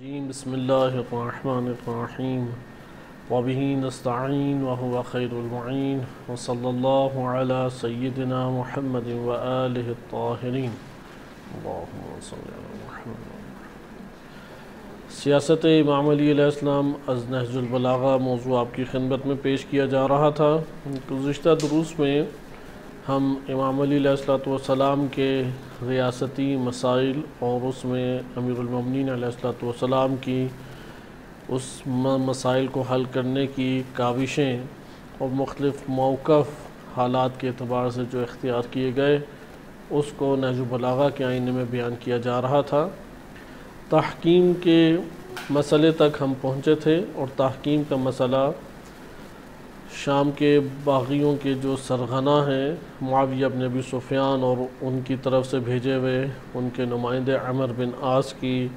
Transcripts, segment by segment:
بسم اللہ الرحمن الرحیم وبہ نستعین وهو خیر المعین وصلی اللہ علی سیدنا محمد وآلہ الطاہرین اللہم صلی علی محمد۔ سیاست امام علی علیہ السلام از نہج البلاغہ موضوع آپ کی خدمت میں پیش کیا جا رہا تھا۔ گزشتہ دروس میں ہم امام علی علیہ السلام کے ریاستی مسائل اور اس میں امیر المومنین علیہ السلام کی اس مسائل کو حل کرنے کی کاوشیں اور مختلف موقف حالات کے اعتبار سے جو اختیار کیے گئے اس کو نہج البلاغہ کے آئینے میں بیان کیا جا رہا تھا۔ تحکیم کے مسئلے تک ہم پہنچے تھے اور تحکیم کا مسئلہ شام کے باغیوں کے جو سرغنہ ہیں معاویہ بن ابی سفیان اور ان کی طرف سے بھیجے ہوئے ان کے نمائندے عمرو بن عاص کی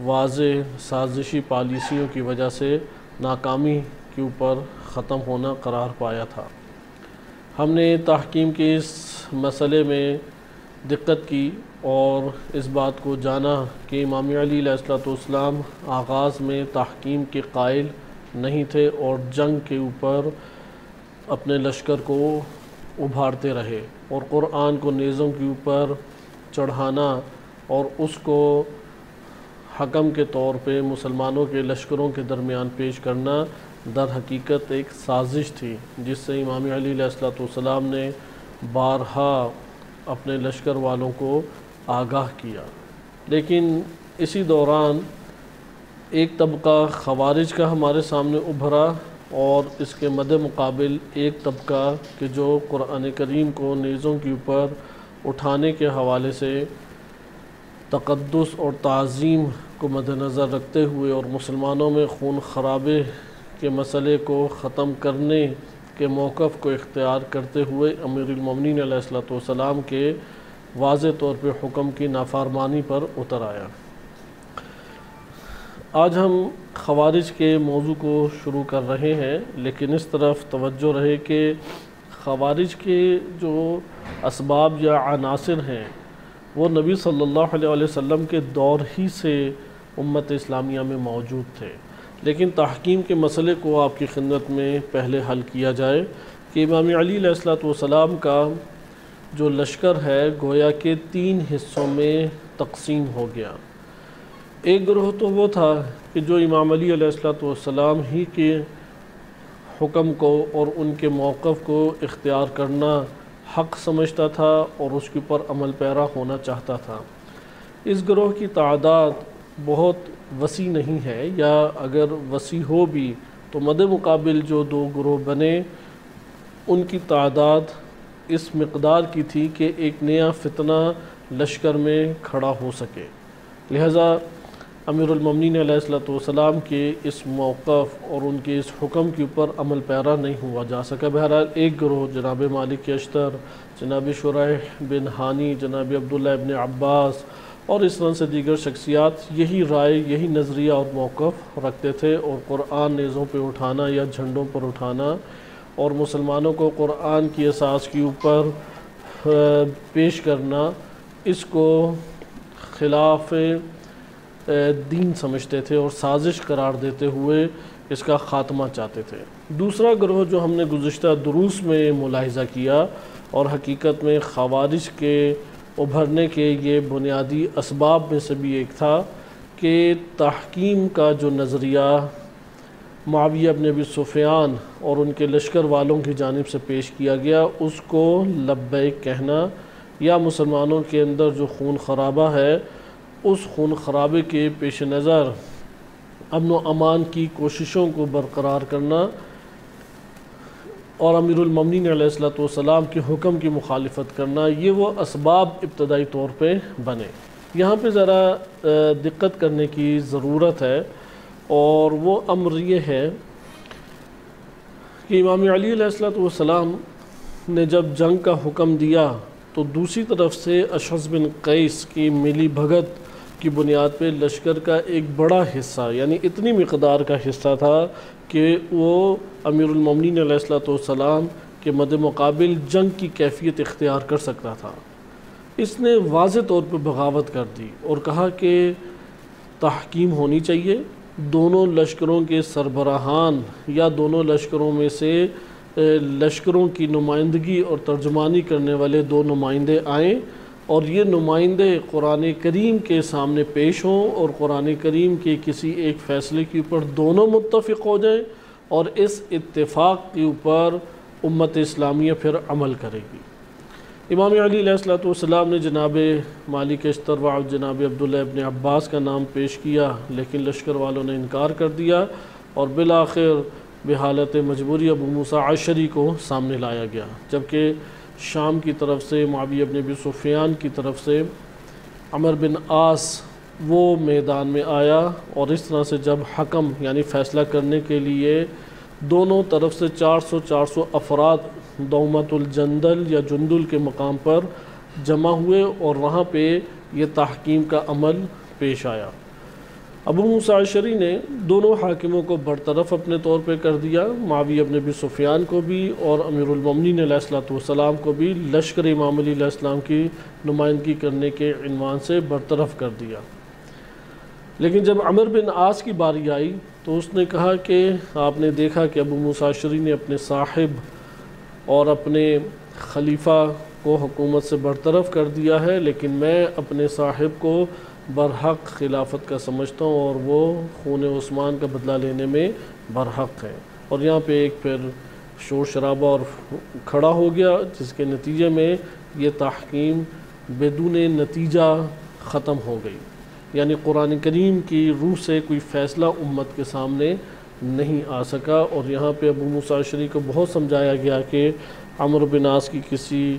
واضح سازشی پالیسیوں کی وجہ سے ناکامی کے اوپر ختم ہونا قرار پایا تھا۔ ہم نے تحکیم کے اس مسئلے میں دقت کی اور اس بات کو جانا کہ امام علی علیہ السلام آغاز میں تحکیم کے قائل نہیں تھے اور جنگ کے اوپر اپنے لشکر کو ابھارتے رہے اور قرآن کو نیزوں کے اوپر چڑھانا اور اس کو حکم کے طور پہ مسلمانوں کے لشکروں کے درمیان پیش کرنا در حقیقت ایک سازش تھی جس سے امام علی علیہ السلام نے بارہا اپنے لشکر والوں کو آگاہ کیا۔ لیکن اسی دوران ایک طبقہ خوارج کا ہمارے سامنے ابھرا اور اس کے مد مقابل ایک طبقہ کہ جو قرآن کریم کو نیزوں کے اوپر اٹھانے کے حوالے سے تقدس اور تعظیم کو مد نظر رکھتے ہوئے اور مسلمانوں میں خون خرابے کے مسئلے کو ختم کرنے کے موقف کو اختیار کرتے ہوئے امیر المومنین علیہ السلام کے واضح طور پہ حکم کی نافرمانی پر اتر آیا۔ آج ہم خوارج کے موضوع کو شروع کر رہے ہیں، لیکن اس طرف توجہ رہے کہ خوارج کے جو اسباب یا عناصر ہیں وہ نبی صلی اللہ علیہ وسلم کے دور ہی سے امت اسلامیہ میں موجود تھے، لیکن تحکیم کے مسئلے کو آپ کی خدمت میں پہلے حل کیا جائے کہ امام علی علیہ السلام کا جو لشکر ہے گویا کہ 3 حصوں میں تقسیم ہو گیا۔ ایک گروہ تو وہ تھا کہ جو امام علی علیہ السلام ہی کے حکم کو اور ان کے موقف کو اختیار کرنا حق سمجھتا تھا اور اس کے اوپر عمل پیرا ہونا چاہتا تھا۔ اس گروہ کی تعداد بہت وسیع نہیں ہے، یا اگر وسیع ہو بھی تو مد مقابل جو 2 گروہ بنے ان کی تعداد اس مقدار کی تھی کہ ایک نیا فتنہ لشکر میں کھڑا ہو سکے، لہذا امیر المومنین علیہ السلام کے اس موقف اور ان کے اس حکم کے اوپر عمل پیرا نہیں ہوا جا سکا۔ بہرحال ایک گروہ جناب مالک اشتر، جناب شریح بن ہانی، جناب عبداللہ ابن عباس اور اس طرح سے دیگر شخصیات یہی رائے، یہی نظریہ اور موقف رکھتے تھے اور قرآن نیزوں پہ اٹھانا یا جھنڈوں پر اٹھانا اور مسلمانوں کو قرآن کی اساس کے اوپر پیش کرنا اس کو خلاف دین سمجھتے تھے اور سازش قرار دیتے ہوئے اس کا خاتمہ چاہتے تھے۔ دوسرا گروہ جو ہم نے گزشتہ دروس میں ملاحظہ کیا اور حقیقت میں خوارج کے ابھرنے کے یہ بنیادی اسباب میں سے بھی ایک تھا کہ تحکیم کا جو نظریہ معاویہ بن ابی سفیان اور ان کے لشکر والوں کی جانب سے پیش کیا گیا اس کو لبیک کہنا یا مسلمانوں کے اندر جو خون خرابہ ہے اس خون خرابے کے پیش نظر امن و امان کی کوششوں کو برقرار کرنا اور امیر المومنین علیہ السلام کے حکم کی مخالفت کرنا، یہ وہ اسباب ابتدائی طور پہ بنے۔ یہاں پہ ذرا دقت کرنے کی ضرورت ہے اور وہ امر یہ ہے کہ امام علی علیہ السلام نے جب جنگ کا حکم دیا تو دوسری طرف سے اشعث بن قیس کی ملی بھگت کی بنیاد پہ لشکر کا ایک بڑا حصہ، یعنی اتنی مقدار کا حصہ تھا کہ وہ امیر المومنین علیہ السلام کے مد مقابل جنگ کی کیفیت اختیار کر سکتا تھا۔ اس نے واضح طور پہ بغاوت کر دی اور کہا کہ تحکیم ہونی چاہیے، دونوں لشکروں کے سربراہان یا دونوں لشکروں میں سے لشکروں کی نمائندگی اور ترجمانی کرنے والے دو نمائندے آئیں اور یہ نمائندے قرآن کریم کے سامنے پیش ہوں اور قرآن کریم کے کسی ایک فیصلے کے اوپر دونوں متفق ہو جائیں اور اس اتفاق کے اوپر امت اسلامیہ پھر عمل کرے گی۔ امام علی علیہ السلام نے جناب مالک اشتر و جناب عبداللہ ابن عباس کا نام پیش کیا، لیکن لشکر والوں نے انکار کر دیا اور بالآخر بحالت مجبوری ابو موسیٰ عشری کو سامنے لایا گیا، جبکہ شام کی طرف سے معاویہ بن ابی سفیان کی طرف سے عمر بن عاص وہ میدان میں آیا اور اس طرح سے جب حکم یعنی فیصلہ کرنے کے لیے دونوں طرف سے 400 افراد دومت الجندل یا جندل کے مقام پر جمع ہوئے اور وہاں پہ یہ تحکیم کا عمل پیش آیا۔ ابو موسیٰ عشری نے دونوں حاکموں کو برطرف اپنے طور پہ کر دیا، معاویہ بن ابی سفیان کو بھی اور امیر المومنین علیہ السلام کو بھی لشکر امام علی علیہ السلام کی نمائندگی کرنے کے عنوان سے برطرف کر دیا۔ لیکن جب عمر بن عاص کی باری آئی تو اس نے کہا کہ آپ نے دیکھا کہ ابو موسیٰ عشری نے اپنے صاحب اور اپنے خلیفہ کو حکومت سے برطرف کر دیا ہے، لیکن میں اپنے صاحب کو برحق خلافت کا سمجھتا ہوں اور وہ خون عثمان کا بدلہ لینے میں برحق ہے۔ اور یہاں پہ ایک پھر شور شرابہ اور کھڑا ہو گیا، جس کے نتیجے میں یہ تحکیم بدون نتیجہ ختم ہو گئی، یعنی قرآن کریم کی روح سے کوئی فیصلہ امت کے سامنے نہیں آ سکا۔ اور یہاں پہ ابو موسیٰ عشری کو بہت سمجھایا گیا کہ عمر بن عاص کی کسی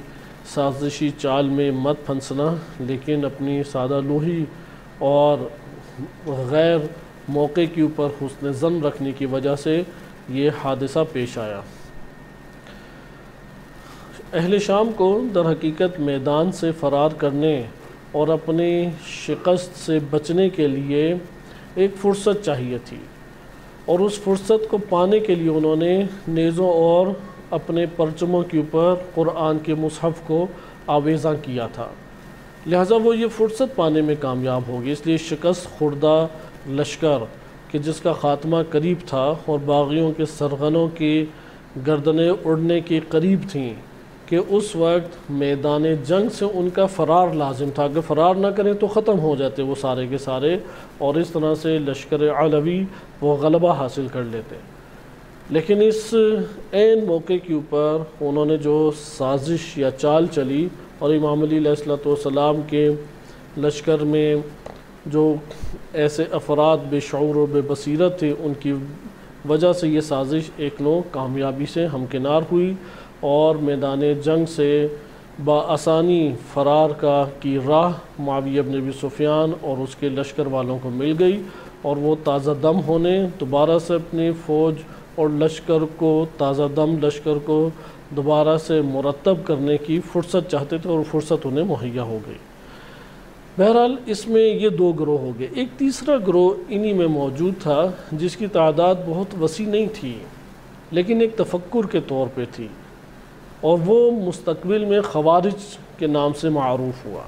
سازشی چال میں مت پھنسنا، لیکن اپنی سادہ لوحی اور غیر موقع کے اوپر حسن ظن رکھنے کی وجہ سے یہ حادثہ پیش آیا۔ اہل شام کو در حقیقت میدان سے فرار کرنے اور اپنی شکست سے بچنے کے لیے ایک فرصت چاہیے تھی، اور اس فرصت کو پانے کے لیے انہوں نے نیزوں اور اپنے پرچموں کے اوپر قرآن کے مصحف کو آویزاں کیا تھا، لہٰذا وہ یہ فرصت پانے میں کامیاب ہوگی۔ اس لیے شکست خوردہ لشکر کہ جس کا خاتمہ قریب تھا اور باغیوں کے سرغنوں کی گردنیں اڑنے کے قریب تھیں کہ اس وقت میدان جنگ سے ان کا فرار لازم تھا، اگر فرار نہ کریں تو ختم ہو جاتے وہ سارے کے سارے، اور اس طرح سے لشکر علوی وہ غلبہ حاصل کر لیتے۔ لیکن اس عین موقع کے اوپر انہوں نے جو سازش یا چال چلی اور امام علی علیہ السلام کے لشکر میں جو ایسے افراد بے شعور و بے بصیرت تھے، ان کی وجہ سے یہ سازش ایک نوع کامیابی سے ہمکنار ہوئی اور میدان جنگ سے بآسانی فرار کی راہ معاویہ بن ابی سفیان اور اس کے لشکر والوں کو مل گئی، اور وہ تازہ دم ہونے دوبارہ سے اپنی فوج اور لشکر کو تازہ دم لشکر کو دوبارہ سے مرتب کرنے کی فرصت چاہتے تھے، اور فرصت انہیں مہیا ہو گئی۔ بہرحال اس میں یہ دو گروہ ہو گئے۔ ایک تیسرا گروہ انہی میں موجود تھا جس کی تعداد بہت وسیع نہیں تھی، لیکن ایک تفکر کے طور پہ تھی، اور وہ مستقبل میں خوارج کے نام سے معروف ہوا،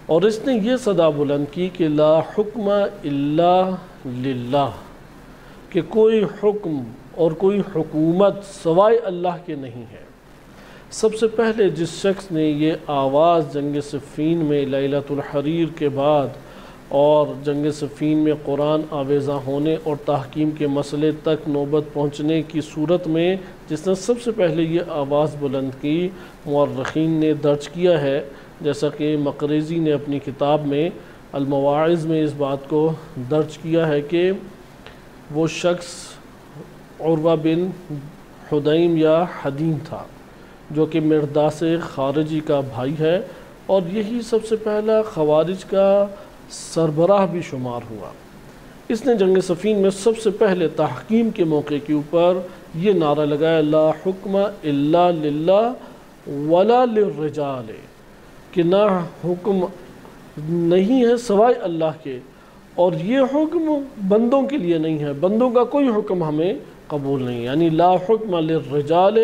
اور اس نے یہ صدا بلند کی کہ لا حکم الا للہ، کہ کوئی حکم اور کوئی حکومت سوائے اللہ کے نہیں ہے۔ سب سے پہلے جس شخص نے یہ آواز جنگ صفین میں لیلۃ الحریر کے بعد اور جنگ صفین میں قرآن آویزاں ہونے اور تحکیم کے مسئلے تک نوبت پہنچنے کی صورت میں جس نے سب سے پہلے یہ آواز بلند کی، مورخین نے درج کیا ہے، جیسا کہ مقریزی نے اپنی کتاب میں المواعظ میں اس بات کو درج کیا ہے کہ وہ شخص عروہ بن حدیم یا حدیم تھا، جو کہ مرداس خارجی کا بھائی ہے، اور یہی سب سے پہلا خوارج کا سربراہ بھی شمار ہوا۔ اس نے جنگ صفین میں سب سے پہلے تحکیم کے موقع کے اوپر یہ نعرہ لگایا لا حکم الا للہ ولا للرجال، کہ نہ حکم نہیں ہے سوائے اللہ کے، اور یہ حکم بندوں کے لیے نہیں ہے، بندوں کا کوئی حکم ہمیں قبول نہیں، یعنی لا حکم للرجال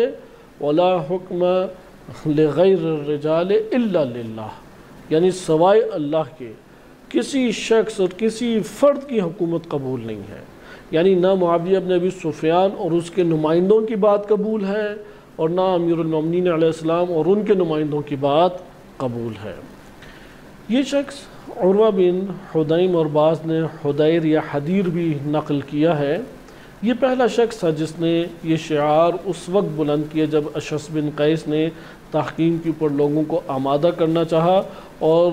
ولا حکم لغیر الرجال الا للہ، یعنی سوائے اللہ کے کسی شخص اور کسی فرد کی حکومت قبول نہیں ہے، یعنی نہ معاویہ بن ابی سفیان اور اس کے نمائندوں کی بات قبول ہے، اور نہ امیر المومنین علیہ السلام اور ان کے نمائندوں کی بات قبول ہے۔ یہ شخص عروہ بن حدیم، اور بعض نے حدیر یا حدیر بھی نقل کیا ہے، یہ پہلا شخص تھا جس نے یہ شعار اس وقت بلند کیا جب اشعث بن قیس نے تحکیم کے اوپر لوگوں کو آمادہ کرنا چاہا اور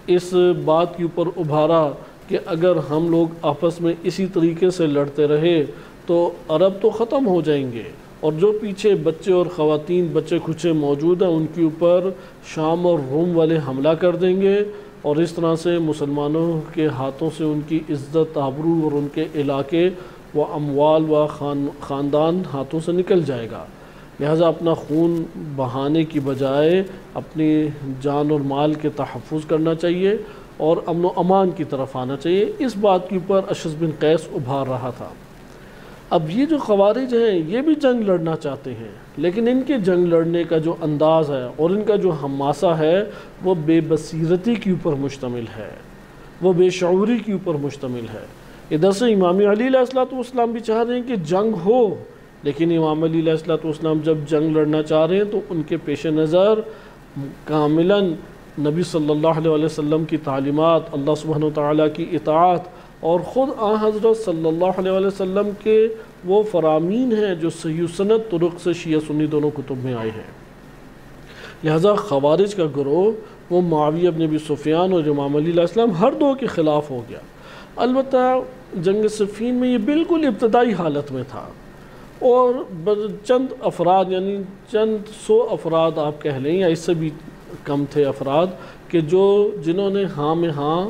اس بات کے اوپر ابھارا کہ اگر ہم لوگ آپس میں اسی طریقے سے لڑتے رہے تو عرب تو ختم ہو جائیں گے، اور جو پیچھے بچے اور خواتین بچے کچھے موجود ہیں ان کے اوپر شام اور روم والے حملہ کر دیں گے، اور اس طرح سے مسلمانوں کے ہاتھوں سے ان کی عزت، آبرو اور ان کے علاقے و اموال و خاندان ہاتھوں سے نکل جائے گا۔ لہٰذا اپنا خون بہانے کی بجائے اپنی جان اور مال کے تحفظ کرنا چاہیے اور امن و امان کی طرف آنا چاہیے۔ اس بات کے اوپر اشعث بن قیس ابھار رہا تھا۔ اب یہ جو خوارج ہیں یہ بھی جنگ لڑنا چاہتے ہیں، لیکن ان کے جنگ لڑنے کا جو انداز ہے اور ان کا جو حماسہ ہے وہ بے بصیرتی کے اوپر مشتمل ہے، وہ بے شعوری کے اوپر مشتمل ہے۔ ادھر سے امام علی علیہ السلام بھی چاہ رہے ہیں کہ جنگ ہو، لیکن امام علی علیہ السلام جب جنگ لڑنا چاہ رہے ہیں تو ان کے پیش نظر کاملاً نبی صلی اللہ علیہ وسلم کی تعلیمات، اللہ سبحانہ وتعالیٰ کی اطاعت اور خود آن حضرت صلی اللہ علیہ وسلم کے وہ فرامین ہیں جو صحیح سند طرق سے شیعہ سنی دونوں کتب میں آئے ہیں۔ لہٰذا خوارج کا گروہ وہ معاویہ بن ابی سفیان اور امام علی علیہ السلام ہر دو کے خلاف ہو گیا۔ البتہ جنگ صفین میں یہ بالکل ابتدائی حالت میں تھا، اور چند افراد یعنی چند سو افراد آپ کہہ لیں یا اس سے بھی کم تھے افراد کہ جنہوں نے ہاں میں ہاں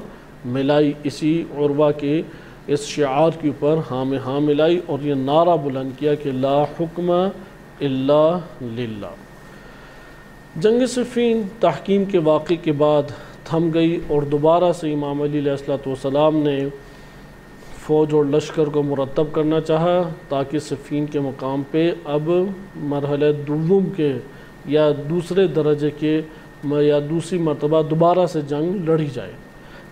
ملائی، اسی عروہ کے اس شعار کے اوپر ہاں میں ہاں ملائی اور یہ نعرہ بلند کیا کہ لا حکم الا للہ۔ جنگ صفین تحکیم کے واقعے کے بعد تھم گئی اور دوبارہ سے امام علی علیہ السلام نے فوج اور لشکر کو مرتب کرنا چاہا تاکہ صفین کے مقام پہ اب مرحلہ دوم کے یا دوسرے درجے کے یا دوسری مرتبہ دوبارہ سے جنگ لڑی جائے۔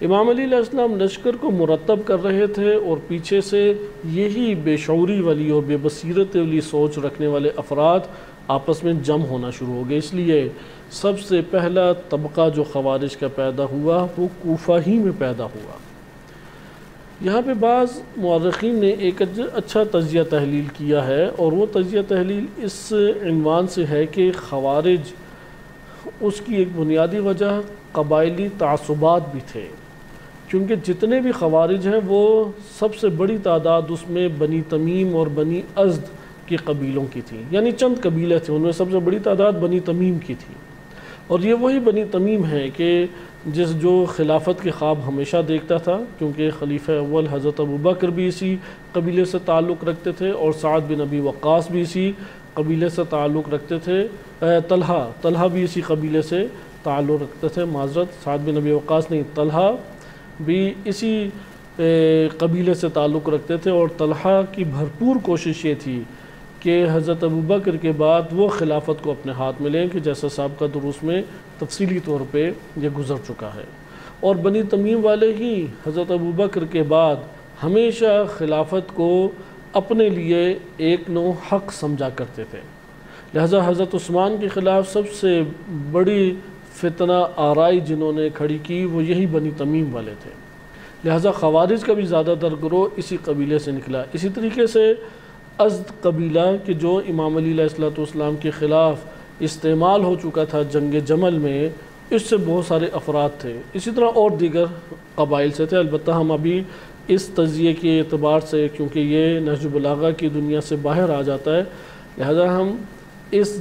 امام علی علیہ السلام لشکر کو مرتب کر رہے تھے اور پیچھے سے یہی بے شعوری والی اور بے بصیرت والی سوچ رکھنے والے افراد آپس میں جم ہونا شروع ہو گئے۔ اس لیے سب سے پہلا طبقہ جو خوارج کا پیدا ہوا وہ کوفہ ہی میں پیدا ہوا۔ یہاں پہ بعض مورخین نے ایک اچھا تجزیہ تحلیل کیا ہے، اور وہ تجزیہ تحلیل اس عنوان سے ہے کہ خوارج اس کی ایک بنیادی وجہ قبائلی تعصبات بھی تھے، کیونکہ جتنے بھی خوارج ہیں وہ سب سے بڑی تعداد اس میں بنی تمیم اور بنی ازد کے قبیلوں کی تھی، یعنی چند قبیلے تھے، ان میں سب سے بڑی تعداد بنی تمیم کی تھی، اور یہ وہی بنی تمیم ہے کہ جو خلافت کے خواب ہمیشہ دیکھتا تھا، کیونکہ خلیفہ اول حضرت ابوبکر بھی اسی قبیلے سے تعلق رکھتے تھے اور سعد بن ابی وقاص بھی اسی قبیلے سے تعلق رکھتے تھے، طلحہ بھی اسی قبیلے سے تعلق رکھتے تھے، معذرت سعد بن ابی وقاص نہیں، طلحہ بھی اسی قبیلے سے تعلق رکھتے تھے، اور طلحہ کی بھرپور کوشش یہ تھی کہ حضرت ابوبکر کے بعد وہ خلافت کو اپنے ہاتھ میں لیں، کہ جیسا سابقہ دروس میں تفصیلی طور پہ یہ گزر چکا ہے، اور بنی تمیم والے ہی حضرت ابوبکر کے بعد ہمیشہ خلافت کو اپنے لیے ایک نو حق سمجھا کرتے تھے۔ لہذا حضرت عثمان کے خلاف سب سے بڑی فتنہ آرائی جنہوں نے کھڑی کی وہ یہی بنی تمیم والے تھے۔ لہذا خوارج کا بھی زیادہ تر گروہ اسی قبیلے سے نکلا۔ اسی طریقے سے ازد قبیلہ کہ جو امام علی علیہ السلام کے خلاف استعمال ہو چکا تھا جنگ جمل میں، اس سے بہت سارے افراد تھے، اسی طرح اور دیگر قبائل سے تھے۔ البتہ ہم ابھی اس تجزیے کے اعتبار سے، کیونکہ یہ نہج البلاغہ کی دنیا سے باہر آ جاتا ہے، لہذا ہم اس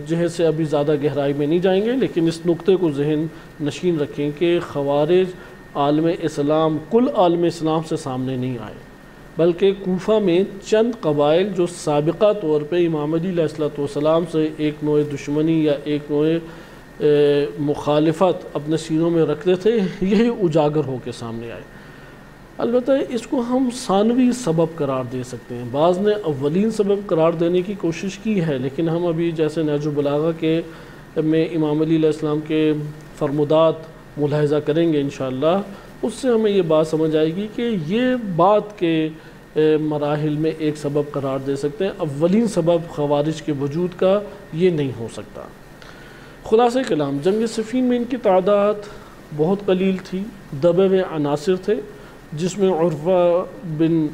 جہت سے ابھی زیادہ گہرائی میں نہیں جائیں گے، لیکن اس نقطے کو ذہن نشین رکھیں کہ خوارج عالم اسلام کل عالم اسلام سے سامنے نہیں آئے، بلکہ کوفہ میں چند قبائل جو سابقہ طور پہ امام علی علیہ السلام سے ایک نوع دشمنی یا ایک نوع مخالفت اپنے سینوں میں رکھتے تھے، یہی اجاگر ہو کے سامنے آئے۔ البتہ اس کو ہم ثانوی سبب قرار دے سکتے ہیں، بعض نے اولین سبب قرار دینے کی کوشش کی ہے، لیکن ہم ابھی جیسے نہج البلاغہ کے میں امام علی علیہ السلام کے فرمودات ملاحظہ کریں گے انشاءاللہ، اس سے ہمیں یہ بات سمجھ آئے گی کہ یہ بات کے مراحل میں ایک سبب قرار دے سکتے ہیں، اولین سبب خوارج کے وجود کا یہ نہیں ہو سکتا۔ خلاصہ کلام، جنگ صفین میں ان کی تعداد بہت قلیل تھی، دبے ہوئے عناصر تھے، جس میں عروہ بن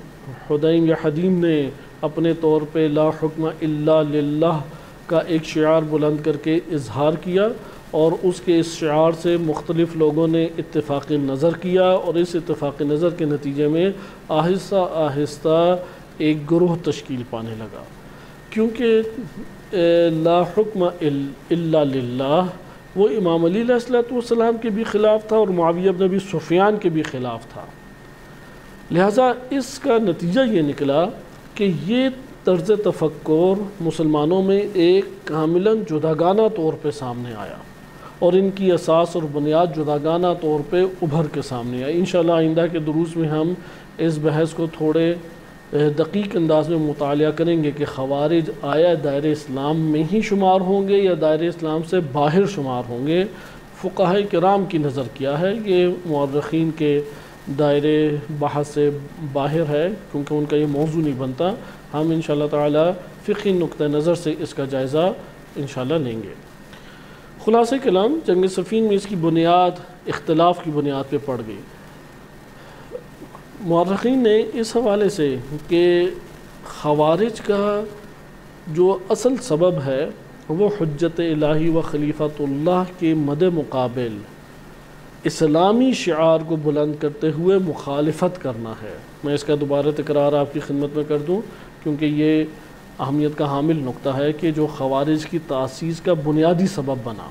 حدیم یا حدیم نے اپنے طور پہ لا حکم الا للہ کا ایک شعار بلند کر کے اظہار کیا، اور اس کے اس شعار سے مختلف لوگوں نے اتفاق نظر کیا، اور اس اتفاق نظر کے نتیجے میں آہستہ آہستہ ایک گروہ تشکیل پانے لگا، کیونکہ لا حکم الا للہ وہ امام علی علیہ السلام کے بھی خلاف تھا اور معاویہ بن ابی سفیان کے بھی خلاف تھا۔ لہٰذا اس کا نتیجہ یہ نکلا کہ یہ طرز تفکر مسلمانوں میں ایک کاملاً جداگانہ طور پہ سامنے آیا، اور ان کی اساس اور بنیاد جداگانہ طور پہ ابھر کے سامنے آئی۔ انشاءاللہ آئندہ کے دروس میں ہم اس بحث کو تھوڑے دقیق انداز میں مطالعہ کریں گے کہ خوارج آیا دائرہ اسلام میں ہی شمار ہوں گے یا دائرہ اسلام سے باہر شمار ہوں گے۔ فقہاء کرام کی نظر کیا ہے، یہ مورخین کے دائرے بحث سے باہر ہے، کیونکہ ان کا یہ موضوع نہیں بنتا۔ ہم انشاءاللہ تعالی فقہی نقطہ نظر سے اس کا جائزہ انشاءاللہ لیں گے۔ خلاصہ کلام، جنگ صفین میں اس کی بنیاد اختلاف کی بنیاد پہ پڑ گئی۔ مورخین نے اس حوالے سے کہ خوارج کا جو اصل سبب ہے وہ حجت الہی و خلیفۃ اللہ کے مد مقابل اسلامی شعار کو بلند کرتے ہوئے مخالفت کرنا ہے۔ میں اس کا دوبارہ تکرار آپ کی خدمت میں کر دوں، کیونکہ یہ اہمیت کا حامل نقطہ ہے کہ جو خوارج کی تاسیس کا بنیادی سبب بنا،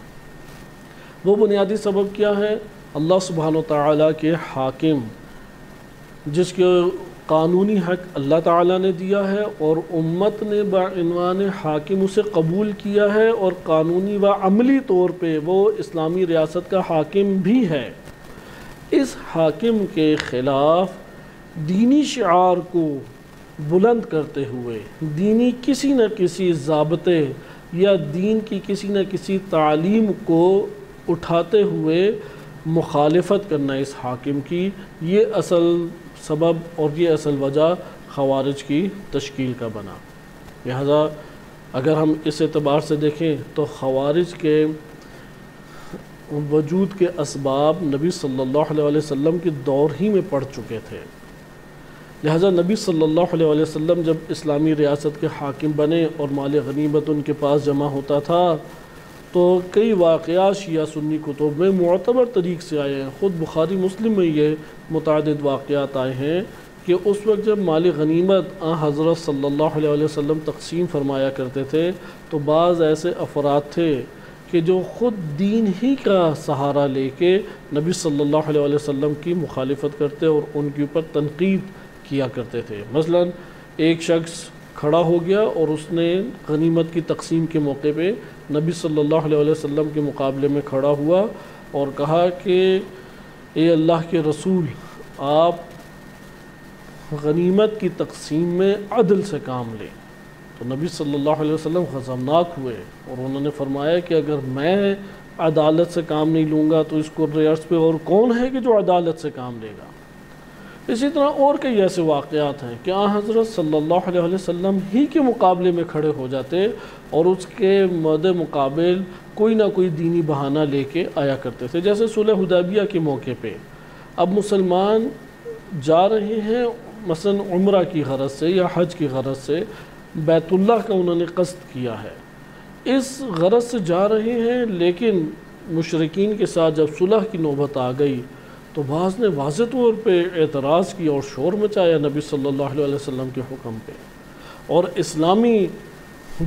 وہ بنیادی سبب کیا ہے؟ اللہ سبحانہ وتعالیٰ کے حاکم، جس کے قانونی حق اللہ تعالیٰ نے دیا ہے اور امت نے بعنوان حاکم اسے قبول کیا ہے، اور قانونی و عملی طور پہ وہ اسلامی ریاست کا حاکم بھی ہے۔ اس حاکم کے خلاف دینی شعار کو بلند کرتے ہوئے، دینی کسی نہ کسی ضابطے یا دین کی کسی نہ کسی تعلیم کو اٹھاتے ہوئے مخالفت کرنا اس حاکم کی، یہ اصل سبب اور یہ اصل وجہ خوارج کی تشکیل کا بنا۔ لہذا اگر ہم اس اعتبار سے دیکھیں تو خوارج کے وجود کے اسباب نبی صلی اللہ علیہ وسلم کے دور ہی میں پڑ چکے تھے۔ لہذا نبی صلی اللہ علیہ وسلم جب اسلامی ریاست کے حاکم بنے اور مال غنیمت ان کے پاس جمع ہوتا تھا، تو کئی واقعات شیعہ سنی کتب میں معتبر طریق سے آئے ہیں۔ خود بخاری مسلم میں یہ متعدد واقعات آئے ہیں کہ اس وقت جب مال غنیمت حضرت صلی اللہ علیہ وسلم تقسیم فرمایا کرتے تھے، تو بعض ایسے افراد تھے کہ جو خود دین ہی کا سہارا لے کے نبی صلی اللہ علیہ وسلم کی مخالفت کرتے اور ان کے اوپر تنقید کیا کرتے تھے۔ مثلا ایک شخص کھڑا ہو گیا اور اس نے غنیمت کی تقسیم کے موقع پہ نبی صلی اللہ علیہ وسلم کے مقابلے میں کھڑا ہوا اور کہا کہ اے اللہ کے رسول، آپ غنیمت کی تقسیم میں عدل سے کام لیں۔ تو نبی صلی اللہ علیہ وسلم غضبناک ہوئے اور انہوں نے فرمایا کہ اگر میں عدالت سے کام نہیں لوں گا تو اس کرۂ ارض پہ اور کون ہے کہ جو عدالت سے کام لے گا۔ اسی طرح اور کئی ایسے واقعات ہیں کہ حضرت صلی اللہ علیہ وسلم ہی کے مقابلے میں کھڑے ہو جاتے اور اس کے مد مقابل کوئی نہ کوئی دینی بہانہ لے کے آیا کرتے تھے۔ جیسے صلح حدیبیہ کے موقع پہ اب مسلمان جا رہے ہیں مثلا عمرہ کی غرض سے یا حج کی غرض سے، بیت اللہ کا انہوں نے قصد کیا ہے، اس غرض سے جا رہے ہیں، لیکن مشرکین کے ساتھ جب صلح کی نوبت آ گئی تو بعض نے واضح طور پہ اعتراض کیا اور شور مچایا نبی صلی اللہ علیہ وسلم کے حکم پہ، اور اسلامی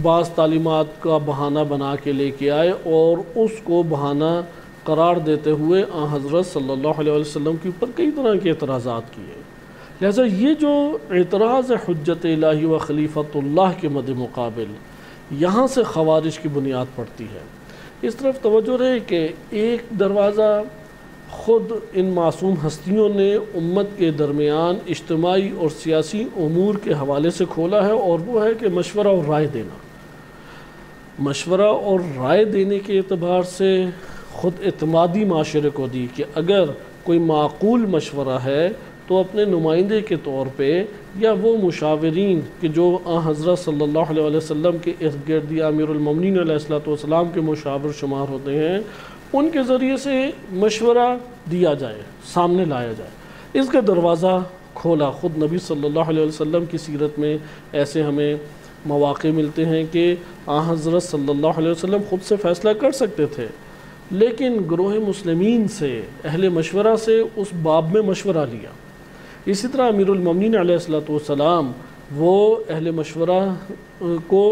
بعض تعلیمات کا بہانہ بنا کے لے کے آئے اور اس کو بہانہ قرار دیتے ہوئے حضرت صلی اللہ علیہ وسلم کے اوپر کئی طرح کے اعتراضات کیے۔ لہذا یہ جو اعتراض حجت الہی و خلیفۃ اللہ کے مد مقابل، یہاں سے خوارج کی بنیاد پڑتی ہے۔ اس طرف توجہ رہے کہ ایک دروازہ خود ان معصوم ہستیوں نے امت کے درمیان اجتماعی اور سیاسی امور کے حوالے سے کھولا ہے، اور وہ ہے کہ مشورہ اور رائے دینا۔ مشورہ اور رائے دینے کے اعتبار سے خود اعتمادی معاشرے کو دی کہ اگر کوئی معقول مشورہ ہے تو اپنے نمائندے کے طور پہ یا وہ مشاورین کہ جو حضرت صلی اللہ علیہ وسلم کے ارد گرد یا امیر المومنین علیہ السلام کے مشاور شمار ہوتے ہیں، ان کے ذریعے سے مشورہ دیا جائے، سامنے لایا جائے۔ اس کا دروازہ کھولا خود نبی صلی اللہ علیہ وسلم کی سیرت میں ایسے ہمیں مواقع ملتے ہیں کہ حضرت صلی اللہ علیہ وسلم خود سے فیصلہ کر سکتے تھے، لیکن گروہ مسلمین سے، اہل مشورہ سے اس باب میں مشورہ لیا۔ اسی طرح امیر المومنین علیہ السلام وہ اہل مشورہ کو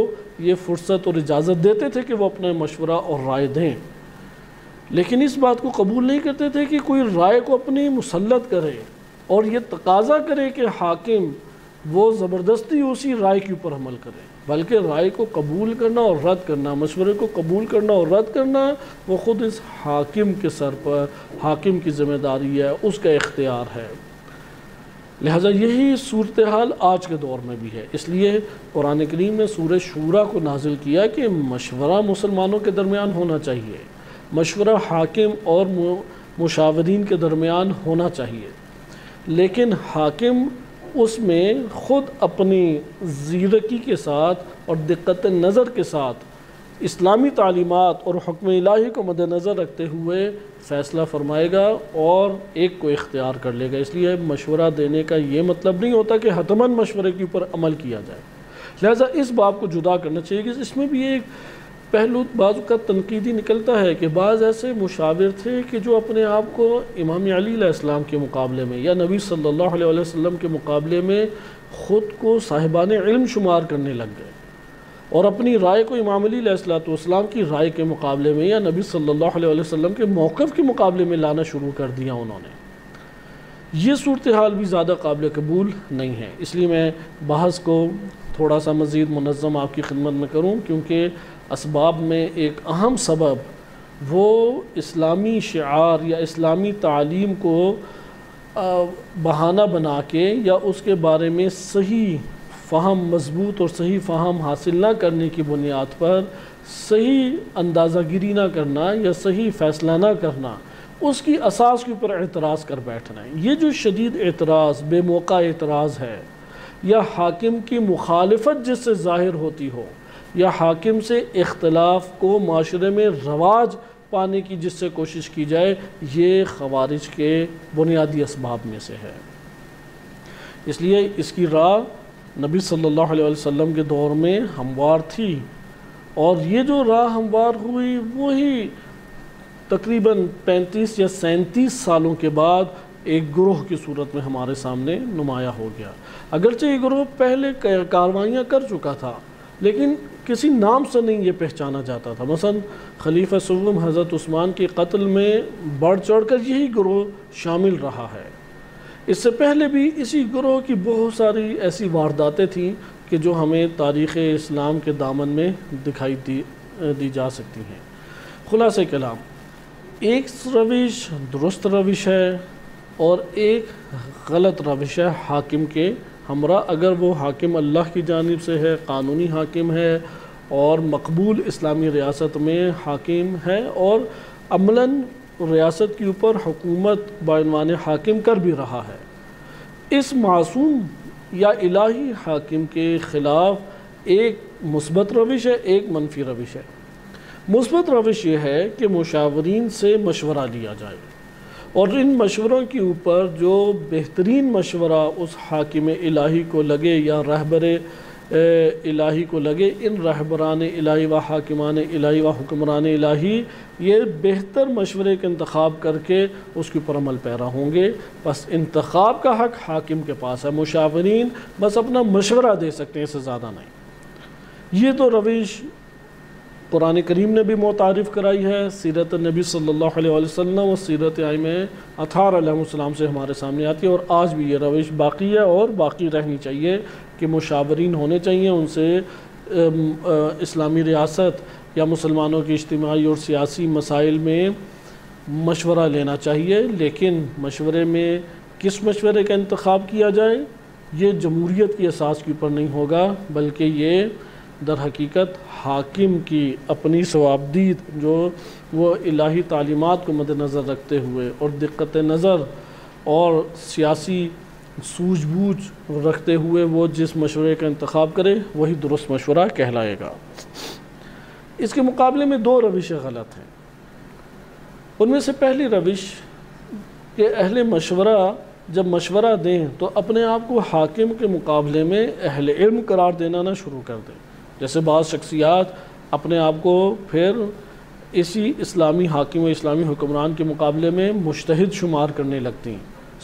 یہ فرصت اور اجازت دیتے تھے کہ وہ اپنا مشورہ اور رائے دیں، لیکن اس بات کو قبول نہیں کرتے تھے کہ کوئی رائے کو اپنی مسلط کرے اور یہ تقاضا کرے کہ حاکم وہ زبردستی اسی رائے کے اوپر عمل کرے، بلکہ رائے کو قبول کرنا اور رد کرنا، مشورے کو قبول کرنا اور رد کرنا وہ خود اس حاکم کے سر پر، حاکم کی ذمہ داری ہے، اس کا اختیار ہے۔ لہٰذا یہی صورتحال آج کے دور میں بھی ہے، اس لیے قرآن کریم نے سورہ شورا کو نازل کیا کہ مشورہ مسلمانوں کے درمیان ہونا چاہیے، مشورہ حاکم اور مشاورین کے درمیان ہونا چاہیے، لیکن حاکم اس میں خود اپنی زیرکی کے ساتھ اور دقت نظر کے ساتھ اسلامی تعلیمات اور حکم الہی کو مد نظر رکھتے ہوئے فیصلہ فرمائے گا اور ایک کو اختیار کر لے گا۔ اس لیے مشورہ دینے کا یہ مطلب نہیں ہوتا کہ حتماً مشورے کے اوپر عمل کیا جائے، لہٰذا اس باب کو جدا کرنا چاہیے کہ اس میں بھی ایک پہلو بعض کا تنقیدی نکلتا ہے کہ بعض ایسے مشاور تھے کہ جو اپنے آپ کو امام علی علیہ السلام کے مقابلے میں یا نبی صلی اللہ علیہ وسلم کے مقابلے میں خود کو صاحبان علم شمار کرنے لگ گئے اور اپنی رائے کو امام علی علیہ السلام کی رائے کے مقابلے میں یا نبی صلی اللہ علیہ وسلم کے موقف کے مقابلے میں لانا شروع کر دیا انہوں نے۔ یہ صورتحال بھی زیادہ قابل قبول نہیں ہے، اس لیے میں بحث کو تھوڑا سا مزید منظم آپ کی خدمت میں کروں، کیونکہ اسباب میں ایک اہم سبب وہ اسلامی شعار یا اسلامی تعلیم کو بہانہ بنا کے یا اس کے بارے میں صحیح فہم مضبوط اور صحیح فہم حاصل نہ کرنے کی بنیاد پر صحیح اندازہ گیری نہ کرنا یا صحیح فیصلہ نہ کرنا، اس کی اساس کے اوپر اعتراض کر بیٹھنا ہے۔ یہ جو شدید اعتراض، بے موقع اعتراض ہے یا حاکم کی مخالفت جس سے ظاہر ہوتی ہو یا حاکم سے اختلاف کو معاشرے میں رواج پانے کی جس سے کوشش کی جائے، یہ خوارج کے بنیادی اسباب میں سے ہے۔ اس لیے اس کی راہ نبی صلی اللہ علیہ وسلم کے دور میں ہموار تھی، اور یہ جو راہ ہموار ہوئی وہی تقریباً 35 یا 37 سالوں کے بعد ایک گروہ کی صورت میں ہمارے سامنے نمایاں ہو گیا۔ اگرچہ یہ گروہ پہلے کارروائیاں کر چکا تھا، لیکن کسی نام سے نہیں یہ پہچانا جاتا تھا۔ مثلا خلیفہ سوم حضرت عثمان کے قتل میں بڑھ چڑھ کر یہی گروہ شامل رہا ہے۔ اس سے پہلے بھی اسی گروہ کی بہت ساری ایسی وارداتیں تھیں کہ جو ہمیں تاریخ اسلام کے دامن میں دکھائی دی جا سکتی ہیں۔ خلاصہ کلام، ایک روش درست روش ہے اور ایک غلط روش ہے حاکم کے ہمراہ، اگر وہ حاکم اللہ کی جانب سے ہے، قانونی حاکم ہے اور مقبول اسلامی ریاست میں حاکم ہے اور عملاً ریاست کے اوپر حکومت بعنوان حاکم کر بھی رہا ہے۔ اس معصوم یا الہی حاکم کے خلاف ایک مثبت روش ہے، ایک منفی روش ہے۔ مثبت روش یہ ہے کہ مشاورین سے مشورہ لیا جائے اور ان مشوروں کے اوپر جو بہترین مشورہ اس حاکم الہی کو لگے یا رہبر الہی کو لگے، ان رہبران الہی و حاکمان الہی و حکمران الہی یہ بہتر مشورے کا انتخاب کر کے اس کے اوپر عمل پیرا ہوں گے۔ بس انتخاب کا حق حاکم کے پاس ہے، مشاورین بس اپنا مشورہ دے سکتے ہیں، اس سے زیادہ نہیں۔ یہ تو روش قرآن کریم نے بھی متعارف کرائی ہے، سیرت نبی صلی اللہ علیہ وسلم اور سیرت ائمہ اطہار علیہ السلام سے ہمارے سامنے آتی ہے، اور آج بھی یہ روش باقی ہے اور باقی رہنی چاہیے کہ مشاورین ہونے چاہیے، ان سے اسلامی ریاست یا مسلمانوں کی اجتماعی اور سیاسی مسائل میں مشورہ لینا چاہیے، لیکن مشورے میں کس مشورے کا انتخاب کیا جائے یہ جمہوریت کی اساس کے اوپر نہیں ہوگا، بلکہ یہ در حقیقت حاکم کی اپنی ثوابدید جو وہ الہی تعلیمات کو مد نظر رکھتے ہوئے اور دقت نظر اور سیاسی سوجھ بوجھ رکھتے ہوئے وہ جس مشورے کا انتخاب کرے وہی درست مشورہ کہلائے گا۔ اس کے مقابلے میں دو روشیں غلط ہیں۔ ان میں سے پہلی روش کہ اہل مشورہ جب مشورہ دیں تو اپنے آپ کو حاکم کے مقابلے میں اہل علم قرار دینا نہ شروع کر دیں، جیسے بعض شخصیات اپنے آپ کو پھر اسی اسلامی حاکم و اسلامی حکمران کے مقابلے میں مجتہد شمار کرنے لگتی ہیں،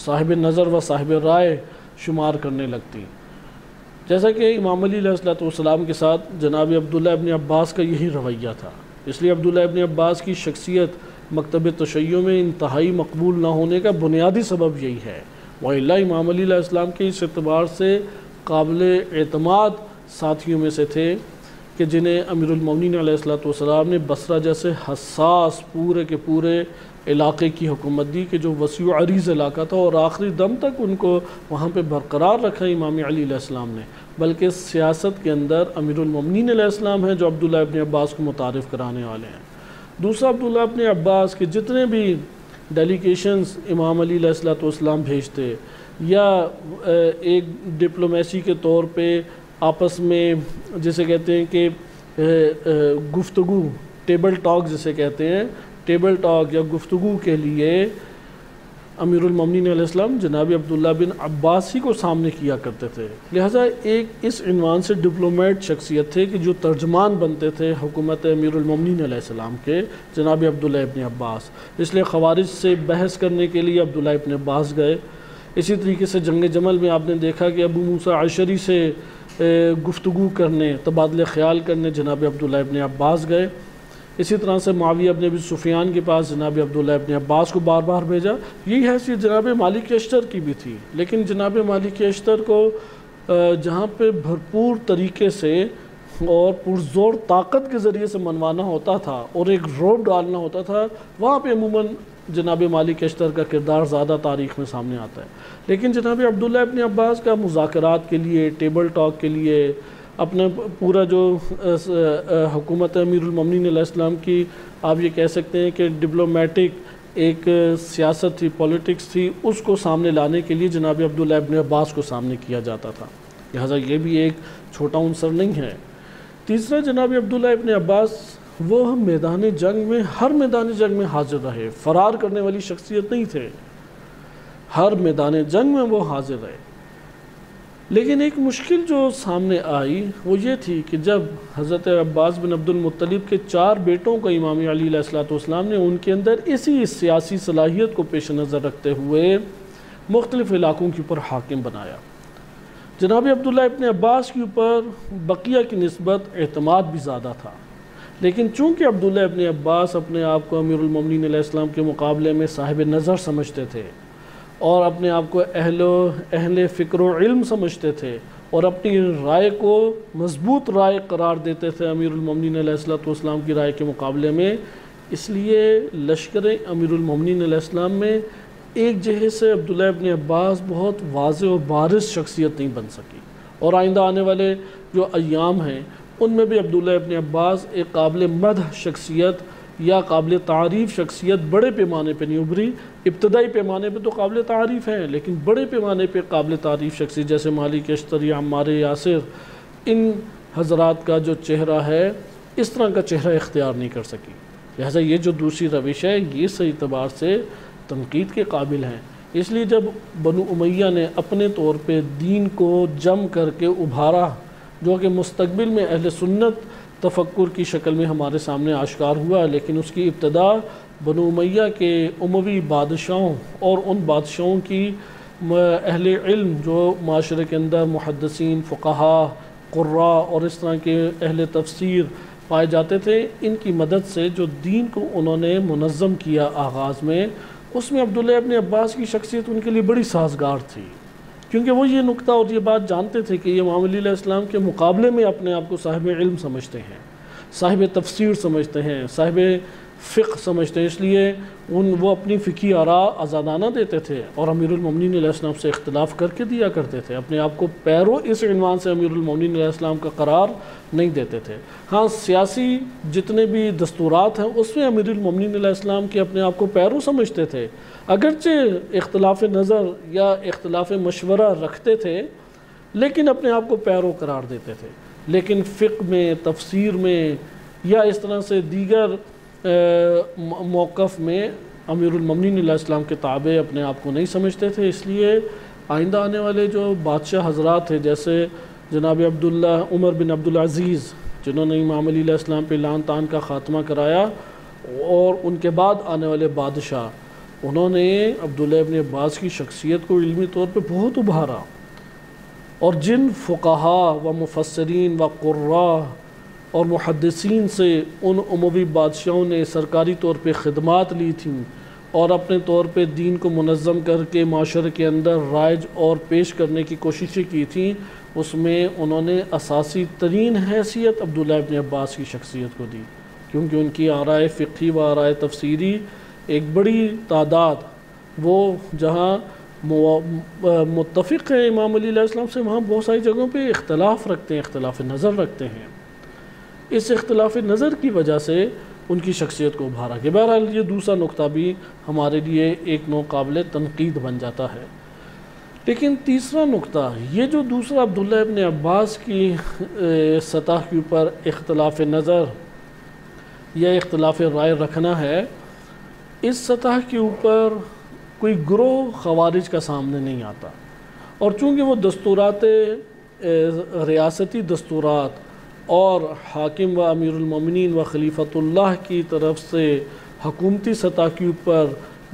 صاحب نظر و صاحب رائے شمار کرنے لگتی ہیں، جیسا کہ امام علی علیہ السلام کے ساتھ جناب عبداللہ ابن عباس کا یہی رویہ تھا۔ اس لیے عبداللہ ابن عباس کی شخصیت مکتب تشیع میں انتہائی مقبول نہ ہونے کا بنیادی سبب یہی ہے، وَإِلَّا امام علی علیہ السلام کے اس اعتبار سے قابل اعتماد ساتھیوں میں سے تھے کہ جنہیں امیر المومنین علیہ السلام نے بصرہ جیسے حساس پورے کے پورے علاقے کی حکومت دی کہ جو وسیع و عریض علاقہ تھا، اور آخری دم تک ان کو وہاں پہ برقرار رکھا امام علی علیہ السلام نے، بلکہ سیاست کے اندر امیر المومنین علیہ السلام ہیں جو عبداللہ ابن عباس کو متعارف کرانے والے ہیں۔ دوسرا، عبداللہ ابن عباس کے جتنے بھی ڈیلیگیشنز امام علی علیہ السلام بھیجتے یا ایک ڈپلومیسی کے طور پہ آپس میں جسے کہتے ہیں کہ گفتگو، ٹیبل ٹاک جسے کہتے ہیں، ٹیبل ٹاک یا گفتگو کے لیے امیر المومنین علیہ السلام جناب عبداللہ بن عباس ہی کو سامنے کیا کرتے تھے، لہٰذا ایک اس عنوان سے ڈپلومیٹ شخصیت تھے کہ جو ترجمان بنتے تھے حکومت امیر المومنین علیہ السلام کے جناب عبداللہ ابن عباس، اس لیے خوارج سے بحث کرنے کے لیے عبداللہ ابن عباس گئے۔ اسی طریقے سے جنگ جمل میں آپ نے دیکھا کہ ابو موسیٰ عشری سے گفتگو کرنے، تبادلہ خیال کرنے جناب عبداللہ ابن عباس گئے۔ اسی طرح سے معاویہ ابن ابی سفیان کے پاس جناب عبداللہ ابن عباس کو بار بار بھیجا۔ یہی حیثیت جناب مالک اشتر کی بھی تھی، لیکن جناب مالک اشتر کو جہاں پہ بھرپور طریقے سے اور پرزور طاقت کے ذریعے سے منوانا ہوتا تھا اور ایک روب ڈالنا ہوتا تھا، وہاں پہ عموماً جناب مالک اشتر کا کردار زیادہ تاریخ میں سامنے آتا ہے، لیکن جناب عبداللہ ابن عباس کا مذاکرات کے لیے، ٹیبل ٹاک کے لیے، اپنا پورا جو حکومت امیر المومنین علیہ السلام کی آپ یہ کہہ سکتے ہیں کہ ڈپلومیٹک ایک سیاست تھی، پولیٹکس تھی، اس کو سامنے لانے کے لیے جناب عبداللہ ابن عباس کو سامنے کیا جاتا تھا، لہٰذا یہ بھی ایک چھوٹا عنصر نہیں ہے۔ تیسرا، جناب عبداللہ ابن عباس وہ میدان جنگ میں، ہر میدان جنگ میں حاضر رہے، فرار کرنے والی شخصیت نہیں تھے، ہر میدان جنگ میں وہ حاضر رہے۔ لیکن ایک مشکل جو سامنے آئی وہ یہ تھی کہ جب حضرت عباس بن عبد المطلب کے 4 بیٹوں کو امام علی علیہ السلام نے ان کے اندر اسی سیاسی صلاحیت کو پیش نظر رکھتے ہوئے مختلف علاقوں کے اوپر حاکم بنایا، جناب عبداللہ ابن عباس کے اوپر بقیہ کی نسبت اعتماد بھی زیادہ تھا، لیکن چونکہ عبداللہ ابن عباس اپنے آپ کو امیر المومنین علیہ السلام کے مقابلے میں صاحب نظر سمجھتے تھے اور اپنے آپ کو اہل فکر و علم سمجھتے تھے اور اپنی رائے کو مضبوط رائے قرار دیتے تھے امیر المومنین علیہ السلام کی رائے کے مقابلے میں، اس لیے لشکر امیر المومنین علیہ السلام میں ایک جہے سے عبداللہ ابن عباس بہت واضح و بارز شخصیت نہیں بن سکی، اور آئندہ آنے والے جو ایام ہیں ان میں بھی عبداللہ ابن عباس ایک قابل مدح شخصیت یا قابل تعریف شخصیت بڑے پیمانے پہ نہیں ابھری۔ ابتدائی پیمانے پہ تو قابل تعریف ہیں، لیکن بڑے پیمانے پہ قابل تعریف شخصیت جیسے مالک اشتر یا عمار یاسر، ان حضرات کا جو چہرہ ہے اس طرح کا چہرہ اختیار نہیں کر سکی، لہٰذا یہ جو دوسری روش ہے یہ صحیح اعتبار سے تنقید کے قابل ہیں۔ اس لیے جب بنو امیہ نے اپنے طور پہ دین کو جم کر کے ابھارا، جو کہ مستقبل میں اہل سنت تفکر کی شکل میں ہمارے سامنے آشکار ہوا، لیکن اس کی ابتدا بنو امیہ کے اموی بادشاہوں اور ان بادشاہوں کی اہل علم جو معاشرے کے اندر محدثین، فقہاء، قراء اور اس طرح کے اہل تفسیر پائے جاتے تھے، ان کی مدد سے جو دین کو انہوں نے منظم کیا آغاز میں، اس میں عبداللہ ابن عباس کی شخصیت ان کے لیے بڑی سازگار تھی، کیونکہ وہ یہ نکتہ اور یہ بات جانتے تھے کہ یہ امام علی علیہ السلام کے مقابلے میں اپنے آپ کو صاحب علم سمجھتے ہیں، صاحب تفسیر سمجھتے ہیں، صاحب فقہ سمجھتے ہیں، اس لیے وہ اپنی فقہی آراء آزادانہ دیتے تھے اور امیر المومنین علیہ السلام سے اختلاف کر کے دیا کرتے تھے، اپنے آپ کو پیرو اس عنوان سے امیر المومنین علیہ السلام کا قرار نہیں دیتے تھے۔ ہاں سیاسی جتنے بھی دستورات ہیں اس میں امیر المومنین علیہ السلام کے اپنے آپ کو پیرو سمجھتے تھے، اگرچہ اختلاف نظر یا اختلاف مشورہ رکھتے تھے لیکن اپنے آپ کو پیرو قرار دیتے تھے، لیکن فقہ میں، تفسیر میں یا اس طرح سے دیگر موقف میں امیر المومنین علیہ السلام کے تابع اپنے آپ کو نہیں سمجھتے تھے۔ اس لیے آئندہ آنے والے جو بادشاہ حضرات تھے جیسے جناب عبداللہ عمر بن عبدالعزیز جنہوں نے امام علی علیہ السلام پہ لعن طعن کا خاتمہ کرایا، اور ان کے بعد آنے والے بادشاہ، انہوں نے عبداللہ ابن عباس کی شخصیت کو علمی طور پہ بہت ابھارا، اور جن فقہاء و مفسرین و قراء اور محدثین سے ان اموی بادشاہوں نے سرکاری طور پہ خدمات لی تھیں اور اپنے طور پہ دین کو منظم کر کے معاشرے کے اندر رائج اور پیش کرنے کی کوششیں کی تھیں، اس میں انہوں نے اساسی ترین حیثیت عبداللہ ابن عباس کی شخصیت کو دی، کیونکہ ان کی آرائے فقہی و آرائے تفسیری ایک بڑی تعداد، وہ جہاں متفق ہیں امام علی علیہ السلام سے، وہاں بہت ساری جگہوں پہ اختلاف رکھتے ہیں، اختلاف نظر رکھتے ہیں۔ اس اختلاف نظر کی وجہ سے ان کی شخصیت کو ابھارا کہ بہرحال یہ دوسرا نقطہ بھی ہمارے لیے ایک نوع قابل تنقید بن جاتا ہے۔ لیکن تیسرا نقطہ، یہ جو دوسرا عبداللہ ابن عباس کی سطح کے اوپر اختلاف نظر یا اختلاف رائے رکھنا ہے، اس سطح کے اوپر کوئی گروہ خوارج کا سامنے نہیں آتا، اور چونکہ وہ دستورات ریاستی دستورات اور حاکم و امیر المومنین و خلیفۃ اللہ کی طرف سے حکومتی سطح کے اوپر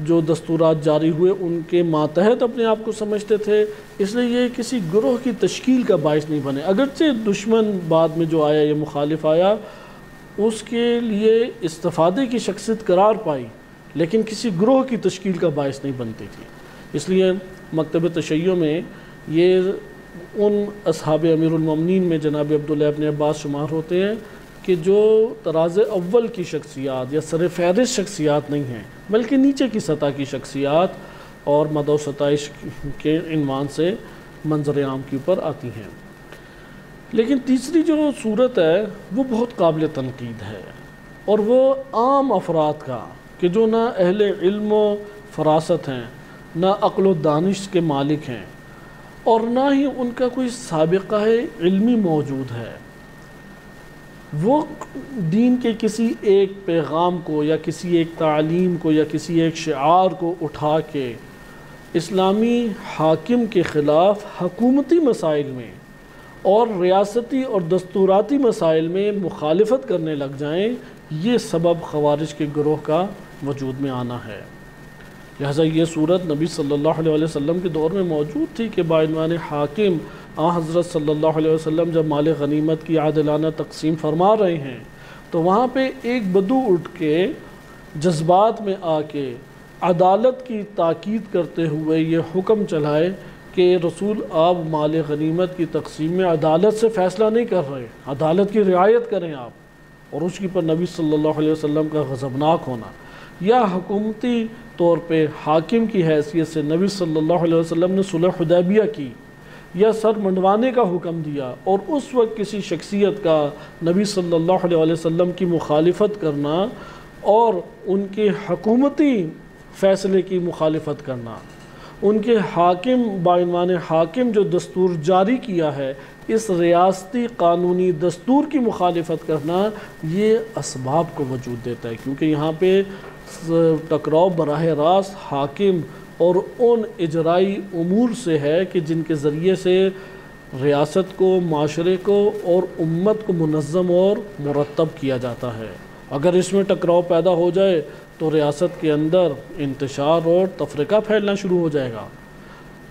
جو دستورات جاری ہوئے ان کے ماتحت اپنے آپ کو سمجھتے تھے، اس لیے یہ کسی گروہ کی تشکیل کا باعث نہیں بنے۔ اگرچہ دشمن بعد میں جو آیا یا مخالف آیا اس کے لیے استفادے کی شخصیت قرار پائی، لیکن کسی گروہ کی تشکیل کا باعث نہیں بنتی تھی۔ اس لیے مکتب تشیع میں یہ ان اصحاب امیر المومنین میں جناب عبداللہ ابن عباس شمار ہوتے ہیں کہ جو طراز اول کی شخصیات یا سر فہرست شخصیات نہیں ہیں، بلکہ نیچے کی سطح کی شخصیات اور مدح و ستائش کے عنوان سے منظر عام کے اوپر آتی ہیں۔ لیکن تیسری جو صورت ہے وہ بہت قابل تنقید ہے، اور وہ عام افراد کا کہ جو نہ اہل علم و فراست ہیں، نہ عقل و دانش کے مالک ہیں، اور نہ ہی ان کا کوئی سابقہ علمی موجود ہے، وہ دین کے کسی ایک پیغام کو یا کسی ایک تعلیم کو یا کسی ایک شعار کو اٹھا کے اسلامی حاکم کے خلاف حکومتی مسائل میں اور ریاستی اور دستوراتی مسائل میں مخالفت کرنے لگ جائیں، یہ سبب خوارج کے گروہ کا وجود میں آنا ہے۔ لہذا یہ صورت نبی صلی اللہ علیہ وسلم کے دور میں موجود تھی کہ بعنوان حاکم حضرت صلی اللہ علیہ وسلم جب مال غنیمت کی عادلانہ تقسیم فرما رہے ہیں تو وہاں پہ ایک بدو اٹھ کے جذبات میں آ کے عدالت کی تاکید کرتے ہوئے یہ حکم چلائے کہ رسول آپ مال غنیمت کی تقسیم میں عدالت سے فیصلہ نہیں کر رہے، عدالت کی رعایت کریں آپ، اور اس کی پر نبی صلی اللہ علیہ وسلم کا غضبناک ہونا، یا حکومتی طور پہ حاکم کی حیثیت سے نبی صلی اللہ علیہ وسلم نے صلح حدیبیہ کی یا سر منڈوانے کا حکم دیا، اور اس وقت کسی شخصیت کا نبی صلی اللہ علیہ وسلم کی مخالفت کرنا اور ان کے حکومتی فیصلے کی مخالفت کرنا، ان کے حاکم بعنوان حاکم جو دستور جاری کیا ہے اس ریاستی قانونی دستور کی مخالفت کرنا، یہ اسباب کو وجود دیتا ہے، کیونکہ یہاں پہ ٹکراؤ براہ راست حاکم اور ان اجرائی امور سے ہے کہ جن کے ذریعے سے ریاست کو، معاشرے کو اور امت کو منظم اور مرتب کیا جاتا ہے۔ اگر اس میں ٹکراؤ پیدا ہو جائے تو ریاست کے اندر انتشار اور تفرقہ پھیلنا شروع ہو جائے گا،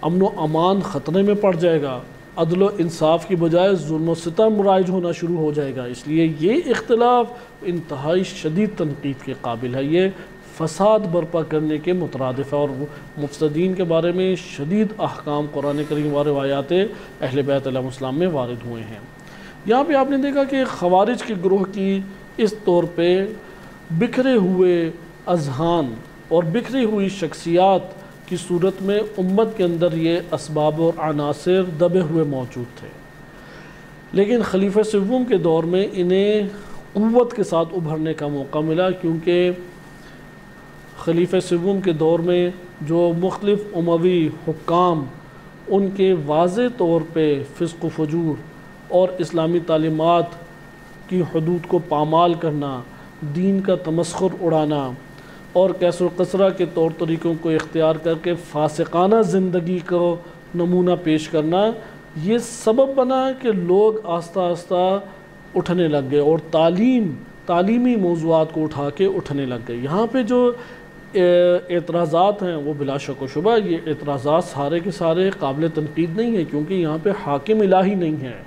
امن و امان خطرے میں پڑ جائے گا، عدل و انصاف کی بجائے ظلم و ستم رائج ہونا شروع ہو جائے گا۔ اس لیے یہ اختلاف انتہائی شدید تنقید کے قابل ہے، یہ فساد برپا کرنے کے مترادف ہے، اور مفسدین کے بارے میں شدید احکام قرآن کریم و روایات اہل بیت علیہ السلام میں وارد ہوئے ہیں۔ یہاں پہ آپ نے دیکھا کہ خوارج کے گروہ کی اس طور پہ بکھرے ہوئے اذہان اور بکھری ہوئی شخصیات کی صورت میں امت کے اندر یہ اسباب اور عناصر دبے ہوئے موجود تھے، لیکن خلیفہ سوم کے دور میں انہیں قوت کے ساتھ ابھرنے کا موقع ملا، کیونکہ خلیفہ سوم کے دور میں جو مختلف اموی حکام ان کے واضح طور پہ فسق و فجور اور اسلامی تعلیمات کی حدود کو پامال کرنا، دین کا تمسخر اڑانا اور کیسر و کسرہ کے طور طریقوں کو اختیار کر کے فاسقانہ زندگی کو نمونہ پیش کرنا، یہ سبب بنا کہ لوگ آہستہ آہستہ اٹھنے لگ گئے اور تعلیمی موضوعات کو اٹھا کے اٹھنے لگ گئے۔ یہاں پہ جو اعتراضات ہیں وہ بلا شک و شبہ یہ اعتراضات سارے کے سارے قابل تنقید نہیں ہیں، کیونکہ یہاں پہ حاکم الہی نہیں ہے،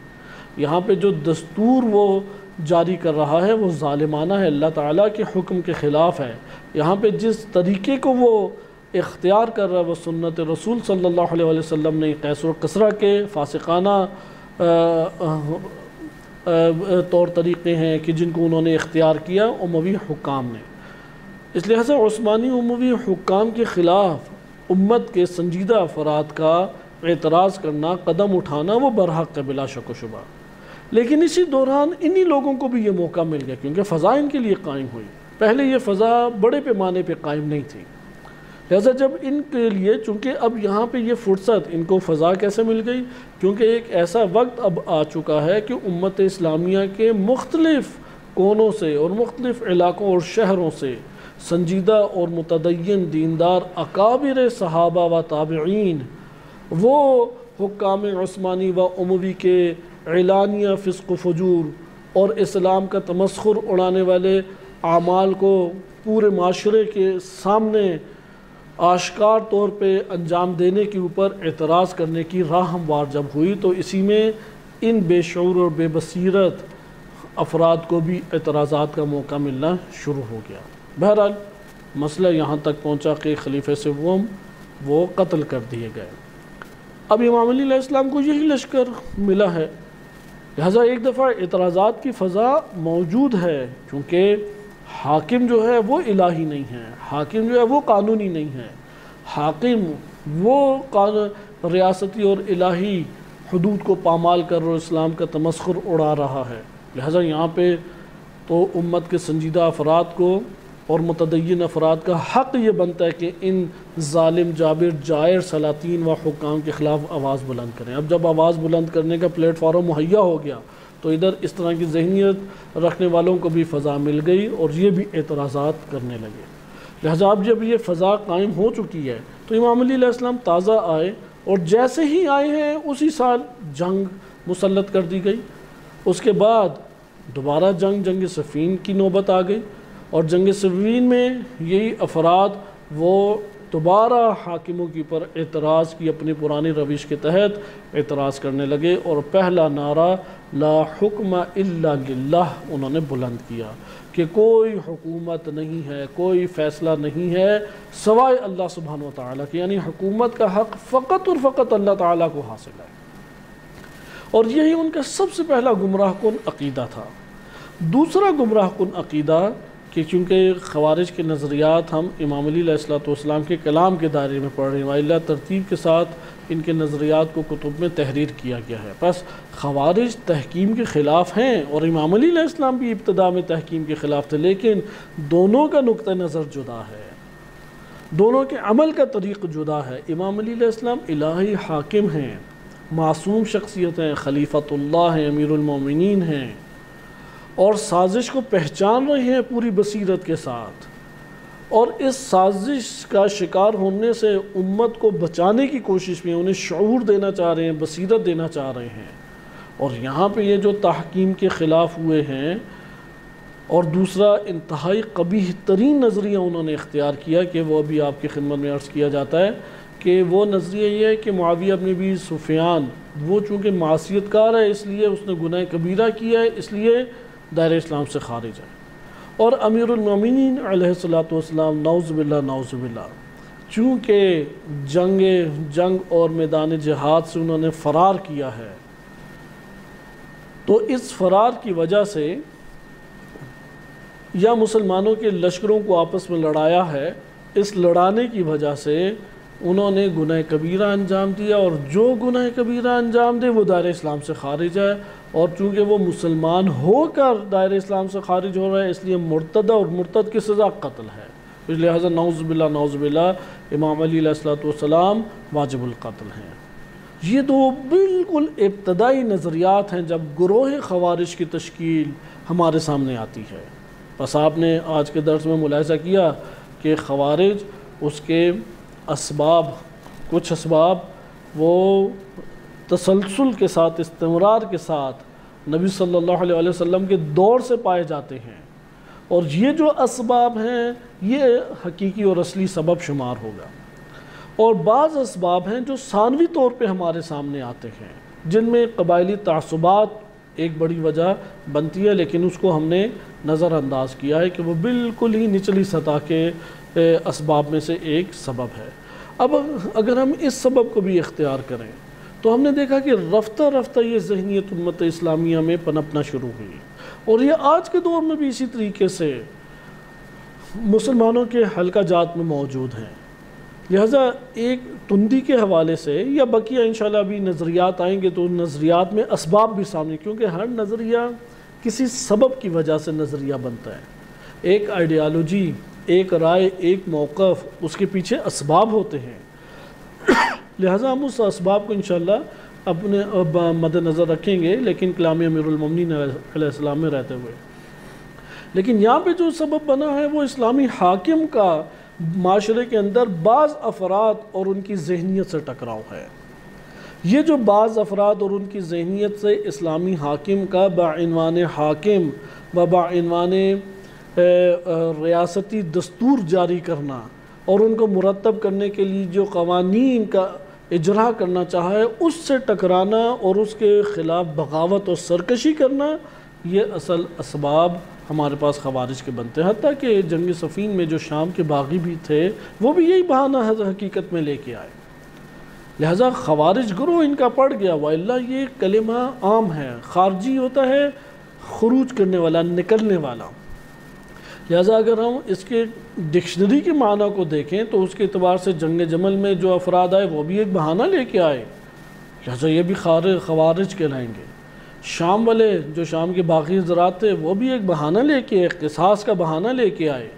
یہاں پہ جو دستور وہ جاری کر رہا ہے وہ ظالمانہ ہے، اللہ تعالیٰ کے حکم کے خلاف ہے۔ یہاں پہ جس طریقے کو وہ اختیار کر رہا ہے وہ سنت رسول صلی اللہ علیہ وسلم نے کیسر و کسرہ کے فاسقانہ طور طریقے ہیں کہ جن کو انہوں نے اختیار کیا اموی حکام نے۔ اس لحاظ عثمانی اموی حکام کے خلاف امت کے سنجیدہ افراد کا اعتراض کرنا، قدم اٹھانا وہ برحق ہے بلا شک و شبہ، لیکن اسی دوران انہی لوگوں کو بھی یہ موقع مل گیا کیونکہ فضا ان کے لیے قائم ہوئی۔ پہلے یہ فضا بڑے پیمانے پہ قائم نہیں تھی، لہذا جب ان کے لیے چونکہ اب یہاں پہ یہ فرصت ان کو فضا کیسے مل گئی، کیونکہ ایک ایسا وقت اب آ چکا ہے کہ امت اسلامیہ کے مختلف کونوں سے اور مختلف علاقوں اور شہروں سے سنجیدہ اور متدین دیندار اکابر صحابہ و تابعین وہ حکام عثمانی و اموی کے اعلانیہ فسق و فجور اور اسلام کا تمسخر اڑانے والے اعمال کو پورے معاشرے کے سامنے آشکار طور پہ انجام دینے کے اوپر اعتراض کرنے کی راہ ہموار جب ہوئی تو اسی میں ان بے شعور اور بے بصیرت افراد کو بھی اعتراضات کا موقع ملنا شروع ہو گیا۔ بہرحال مسئلہ یہاں تک پہنچا کہ خلیفہ سوم وہ قتل کر دیے گئے۔ اب امام علی علیہ السلام کو یہی لشکر ملا ہے، لہذا ایک دفعہ اعتراضات کی فضا موجود ہے، کیونکہ حاکم جو ہے وہ الہی نہیں ہے، حاکم جو ہے وہ قانونی نہیں ہے، حاکم وہ ریاستی اور الہی حدود کو پامال کر اور اسلام کا تمسخر اڑا رہا ہے۔ لہذا یہاں پہ تو امت کے سنجیدہ افراد کو اور متدین افراد کا حق یہ بنتا ہے کہ ان ظالم جابر جائر سلاطین و حکام کے خلاف آواز بلند کریں۔ اب جب آواز بلند کرنے کا پلیٹ فارم مہیا ہو گیا تو ادھر اس طرح کی ذہنیت رکھنے والوں کو بھی فضا مل گئی اور یہ بھی اعتراضات کرنے لگے۔ لہذا اب جب یہ فضا قائم ہو چکی ہے تو امام علی علیہ السلام تازہ آئے اور جیسے ہی آئے ہیں اسی سال جنگ مسلط کر دی گئی۔ اس کے بعد دوبارہ جنگ صفین کی نوبت آ گئی اور جنگ صفین میں یہی افراد وہ دوبارہ حاکموں کے اوپر اعتراض کی اپنی پرانی روش کے تحت اعتراض کرنے لگے اور پہلا نعرہ لا حکم الا للہ انہوں نے بلند کیا کہ کوئی حکومت نہیں ہے، کوئی فیصلہ نہیں ہے سوائے اللہ سبحانہ و تعالیٰ کے، یعنی حکومت کا حق فقط اور فقط اللہ تعالیٰ کو حاصل ہے۔ اور یہی ان کا سب سے پہلا گمراہ کن عقیدہ تھا۔ دوسرا گمراہ کن عقیدہ کہ چونکہ خوارج کے نظریات ہم امام علی علیہ السلام کے کلام کے دائرے میں پڑھ رہے ہیں، وإلا ترتیب کے ساتھ ان کے نظریات کو کتب میں تحریر کیا گیا ہے، بس خوارج تحکیم کے خلاف ہیں اور امام علی علیہ السلام بھی ابتدا میں تحکیم کے خلاف تھے، لیکن دونوں کا نقطہ نظر جدا ہے، دونوں کے عمل کا طریق جدا ہے۔ امام علی علیہ السلام الہی حاکم ہیں، معصوم شخصیت ہیں، خلیفۃ اللہ ہیں، امیر المومنین ہیں اور سازش کو پہچان رہے ہیں پوری بصیرت کے ساتھ، اور اس سازش کا شکار ہونے سے امت کو بچانے کی کوشش میں انہیں شعور دینا چاہ رہے ہیں، بصیرت دینا چاہ رہے ہیں، اور یہاں پہ یہ جو تحکیم کے خلاف ہوئے ہیں اور دوسرا انتہائی قبیح ترین نظریہ انہوں نے اختیار کیا کہ وہ ابھی آپ کی خدمت میں عرض کیا جاتا ہے کہ وہ نظریہ یہ ہے کہ معاویہ بن ابی سفیان وہ چونکہ معصیت کار ہے اس لیے اس نے گناہ کبیرہ کیا ہے، اس لیے دائرہ اسلام سے خارج ہے، اور امیر المومنین علیہ السلام نعوذ باللہ چونکہ جنگ اور میدان جہاد سے انہوں نے فرار کیا ہے، تو اس فرار کی وجہ سے یا مسلمانوں کے لشکروں کو آپس میں لڑایا ہے، اس لڑانے کی وجہ سے انہوں نے گناہ کبیرہ انجام دیا، اور جو گناہ کبیرہ انجام دے وہ دائرہ اسلام سے خارج ہے، اور چونکہ وہ مسلمان ہو کر دائرہ اسلام سے خارج ہو رہا ہے اس لیے مرتد ہے، اور مرتد کی سزا قتل ہے، اس لہٰذا نعوذ باللہ امام علی علیہ السلام واجب القتل ہیں۔ یہ دو بالکل ابتدائی نظریات ہیں جب گروہ خوارج کی تشکیل ہمارے سامنے آتی ہے۔ بس آپ نے آج کے درس میں ملاحظہ کیا کہ خوارج، اس کے اسباب، کچھ اسباب وہ تسلسل کے ساتھ، استمرار کے ساتھ نبی صلی اللہ علیہ وسلم کے دور سے پائے جاتے ہیں، اور یہ جو اسباب ہیں یہ حقیقی اور اصلی سبب شمار ہوگا، اور بعض اسباب ہیں جو ثانوی طور پہ ہمارے سامنے آتے ہیں جن میں قبائلی تعصبات ایک بڑی وجہ بنتی ہے، لیکن اس کو ہم نے نظر انداز کیا ہے کہ وہ بالکل ہی نچلی سطح کے اسباب میں سے ایک سبب ہے۔ اب اگر ہم اس سبب کو بھی اختیار کریں تو ہم نے دیکھا کہ رفتہ رفتہ یہ ذہنیت امت اسلامیہ میں پنپنا شروع ہوئی، اور یہ آج کے دور میں بھی اسی طریقے سے مسلمانوں کے حلقہ جات میں موجود ہیں۔ لہٰذا ایک تندی کے حوالے سے یا بقیہ انشاءاللہ ابھی نظریات آئیں گے تو نظریات میں اسباب بھی سامنے، کیونکہ ہر نظریہ کسی سبب کی وجہ سے نظریہ بنتا ہے۔ ایک آئیڈیالوجی، ایک رائے، ایک موقف، اس کے پیچھے اسباب ہوتے ہیں، لہٰذا ہم اس اسباب کو انشاءاللہ اپنے مد نظر رکھیں گے، لیکن کلام امیر المومنین علیہ السلام میں رہتے ہوئے۔ لیکن یہاں پہ جو سبب بنا ہے وہ اسلامی حاکم کا معاشرے کے اندر بعض افراد اور ان کی ذہنیت سے ٹکراؤ ہے۔ یہ جو بعض افراد اور ان کی ذہنیت سے اسلامی حاکم کا بعنوان حاکم و بعنوان ریاستی دستور جاری کرنا اور ان کو مرتب کرنے کے لیے جو قوانین کا اجرا کرنا چاہا ہے اس سے ٹکرانا اور اس کے خلاف بغاوت اور سرکشی کرنا، یہ اصل اسباب ہمارے پاس خوارج کے بنتے ہیں۔ حتیٰ کہ جنگ صفین میں جو شام کے باغی بھی تھے وہ بھی یہی بہانہ حقیقت میں لے کے آئے، لہٰذا خوارج گروہ ان کا پڑ گیا۔ وَإِلَّا یہ کلمہ عام ہے، خارجی ہوتا ہے خروج کرنے والا، نکلنے والا، لہٰذا اگر ہم اس کے ڈکشنری کے معنی کو دیکھیں تو اس کے اعتبار سے جنگ جمل میں جو افراد آئے وہ بھی ایک بہانہ لے کے آئے، لہٰذا یہ بھی خوارج کہلائیں گے۔ شام والے جو شام کے باغی حضرات تھے وہ بھی ایک بہانہ لے کے، ایک قصاص کا بہانہ لے کے آئے،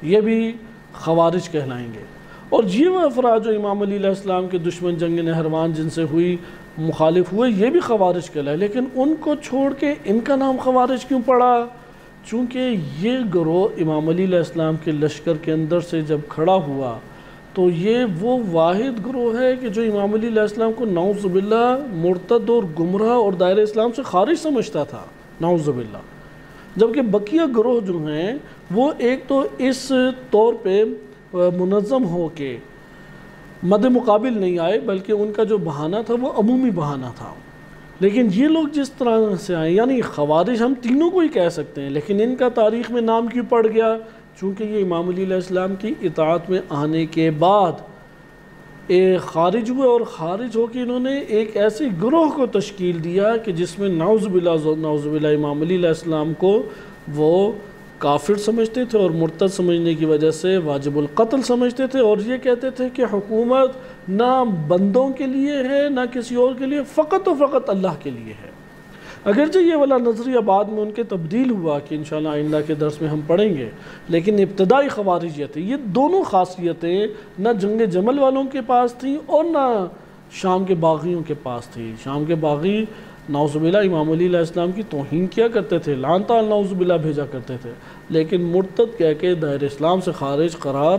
یہ بھی خوارج کہلائیں گے۔ اور یہ وہ افراد جو امام علی علیہ السلام کے دشمن جنگ نہروان جن سے ہوئی، مخالف ہوئے، یہ بھی خوارج کہلائے۔ لیکن ان کو چھوڑ کے ان کا نام خوارج کیوں پڑا؟ چونکہ یہ گروہ امام علی علیہ السلام کے لشکر کے اندر سے جب کھڑا ہوا تو یہ وہ واحد گروہ ہے کہ جو امام علی علیہ السلام کو نعوذ باللہ مرتد اور گمراہ اور دائرہ اسلام سے خارج سمجھتا تھا، نعوذ باللہ، جبکہ بقیہ گروہ جو ہیں وہ ایک تو اس طور پہ منظم ہو کے مد مقابل نہیں آئے، بلکہ ان کا جو بہانہ تھا وہ عمومی بہانہ تھا۔ لیکن یہ لوگ جس طرح سے آئے، یعنی خوارج ہم تینوں کو ہی کہہ سکتے ہیں، لیکن ان کا تاریخ میں نام کیوں پڑ گیا؟ چونکہ یہ امام علی علیہ السلام کی اطاعت میں آنے کے بعد خارج ہوئے، اور خارج ہو کے انہوں نے ایک ایسے گروہ کو تشکیل دیا کہ جس میں نعوذ باللہ امام علی علیہ السلام کو وہ کافر سمجھتے تھے اور مرتد سمجھنے کی وجہ سے واجب القتل سمجھتے تھے، اور یہ کہتے تھے کہ حکومت نہ بندوں کے لیے ہے نہ کسی اور کے لیے، فقط و فقط اللہ کے لیے ہے۔ اگرچہ یہ والا نظریہ بعد میں ان کے تبدیل ہوا کہ انشاءاللہ آئندہ کے درس میں ہم پڑھیں گے، لیکن ابتدائی خواریجیت یہ دونوں خاصیتیں نہ جنگ جمل والوں کے پاس تھیں اور نہ شام کے باغیوں کے پاس تھی۔ شام کے باغی نعوذ باللہ امام علی علیہ السلام کی توہین کیا کرتے تھے، لعن طال نعوذ باللہ بھیجا کرتے تھے، لیکن مرتد کہہ کے دائرہ اسلام سے خارج قرار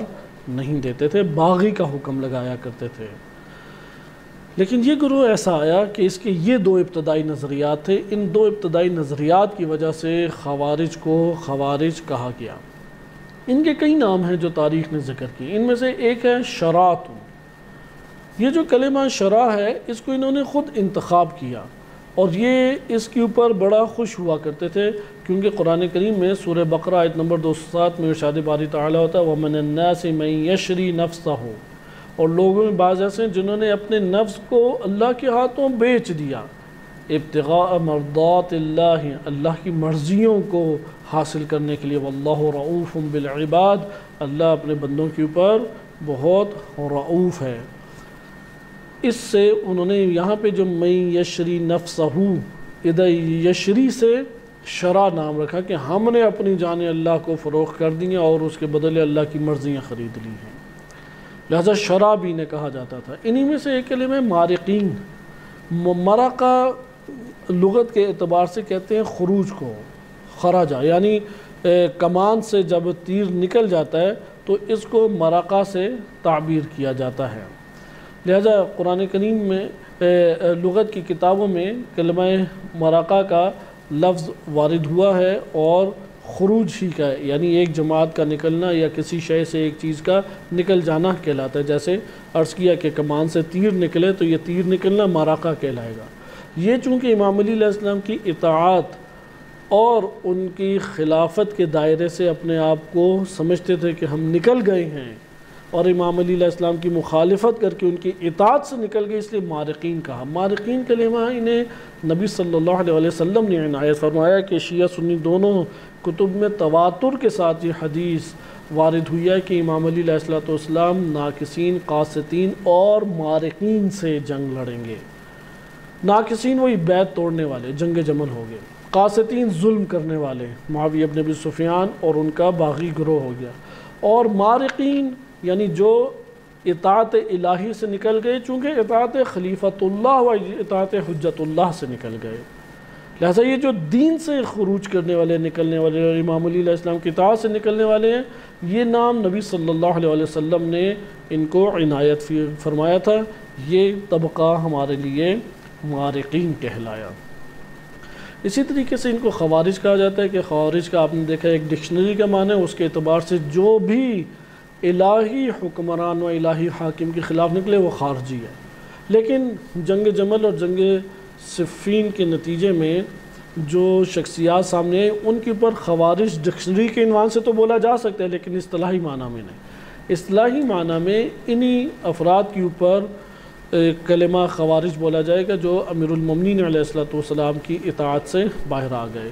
نہیں دیتے تھے، باغی کا حکم لگایا کرتے تھے۔ لیکن یہ گروہ ایسا آیا کہ اس کے یہ دو ابتدائی نظریات تھے، ان دو ابتدائی نظریات کی وجہ سے خوارج کو خوارج کہا گیا۔ ان کے کئی نام ہیں جو تاریخ نے ذکر کی، ان میں سے ایک ہے شرات۔ یہ جو کلمہ شرع ہے اس کو انہوں نے خود انتخاب کیا، اور یہ اس کے اوپر بڑا خوش ہوا کرتے تھے، کیونکہ قرآن کریم میں سورہ بقرہ آیت نمبر 207 میں ارشاد باری تعالیٰ ہوتا ہے وَمِنَ النَّاسِ مَن يَشْرِي نَفْسَهُ، اور لوگوں میں بعض ایسے ہیں جنہوں نے اپنے نفس کو اللہ کے ہاتھوں بیچ دیا۔ ابتغاء مرضات اللہ، اللہ کی مرضیوں کو حاصل کرنے کے لیے۔ واللہ رؤوف بالعباد، اللہ اپنے بندوں کے اوپر بہت رؤوف ہے۔ اس سے انہوں نے یہاں پہ جو من یشری نفسہ، ادھر یشری سے شرع نام رکھا کہ ہم نے اپنی جانیں اللہ کو فروخت کر دی ہیں اور اس کے بدلے اللہ کی مرضیاں خرید لی ہیں، لہذا شرع بھی انہیں کہا جاتا تھا۔ انہی میں سے ایک کلمہ مارقین، مرقہ لغت کے اعتبار سے کہتے ہیں خروج کو، خرجہ، یعنی کمان سے جب تیر نکل جاتا ہے تو اس کو مرقہ سے تعبیر کیا جاتا ہے۔ لہذا قرآن کریم میں لغت کی کتابوں میں کلمہ مرقہ کا لفظ وارد ہوا ہے اور خروج ہی کا ہے، یعنی ایک جماعت کا نکلنا یا کسی شے سے ایک چیز کا نکل جانا کہلاتا ہے۔ جیسے عرض کیا کہ کمان سے تیر نکلے تو یہ تیر نکلنا مرقہ کہلائے گا۔ یہ چونکہ امام علی علیہ السلام کی اطاعت اور ان کی خلافت کے دائرے سے اپنے آپ کو سمجھتے تھے کہ ہم نکل گئے ہیں، اور امام علی علیہ السلام کی مخالفت کر کے ان کی اطاعت سے نکل گئے، اس لیے مارقین کہا۔ مارقین کلمہ انہیں نبی صلی اللہ علیہ وسلم نے عنایت فرمایا کہ شیعہ سنی دونوں کتب میں تواتر کے ساتھ یہ حدیث وارد ہوئی ہے کہ امام علی علیہ السلام ناکسین، قاسطین اور مارقین سے جنگ لڑیں گے۔ ناکسین وہی بیعت توڑنے والے، جنگ جمل ہو گئے۔ قاسطین ظلم کرنے والے، معاویہ بن ابی سفیان اور ان کا باغی گروہ ہو گیا۔ اور مارقین یعنی جو اطاعت الہی سے نکل گئے، چونکہ اطاعت خلیفۃ اللہ و اطاعت حجت اللہ سے نکل گئے، لہذا یہ جو دین سے خروج کرنے والے، نکلنے والے، اور امام علی علیہ السلام کی اطاعت سے نکلنے والے ہیں، یہ نام نبی صلی اللہ علیہ وسلم نے ان کو عنایت فرمایا تھا۔ یہ طبقہ ہمارے لیے مارقین کہلایا۔ اسی طریقے سے ان کو خوارج کہا جاتا ہے کہ خوارج کا آپ نے دیکھا ایک ڈکشنری کا معنی ہے، اس کے اعتبار سے جو بھی الہی حکمران و الہی حاکم کے خلاف نکلے وہ خارجی ہے۔ لیکن جنگ جمل اور جنگ صفین کے نتیجے میں جو شخصیات سامنے آئے ان کے اوپر خوارج ڈکشنری کے عنوان سے تو بولا جا سکتا ہے، لیکن اصطلاحی معنی میں نہیں۔ اصطلاحی معنی میں انہی افراد کے اوپر کلمہ خوارج بولا جائے گا جو امیر المومنین علیہ السلام کی اطاعت سے باہر آ گئے۔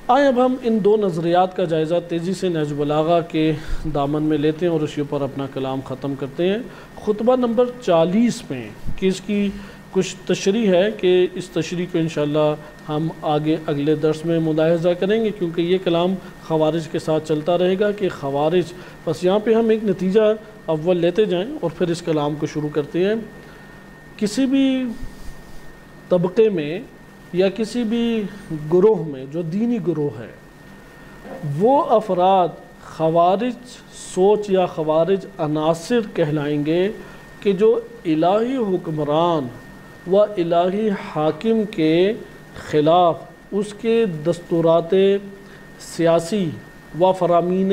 آئیں اب ہم ان دو نظریات کا جائزہ تیزی سے نہج البلاغہ کے دامن میں لیتے ہیں اور اس کے اوپر اپنا کلام ختم کرتے ہیں۔ خطبہ نمبر 40 میں کہ اس کی کچھ تشریح ہے کہ اس تشریح کو انشاءاللہ ہم آگے اگلے درس میں ملاحظہ کریں گے، کیونکہ یہ کلام خوارج کے ساتھ چلتا رہے گا کہ خوارج، بس یہاں پہ ہم ایک نتیجہ اول لیتے جائیں اور پھر اس کلام کو شروع کرتے ہیں۔ کسی بھی طبقے میں یا کسی بھی گروہ میں جو دینی گروہ ہے، وہ افراد خوارج سوچ یا خوارج عناصر کہلائیں گے کہ جو الہی حکمران و الہی حاکم کے خلاف اس کے دستورات سیاسی و فرامین،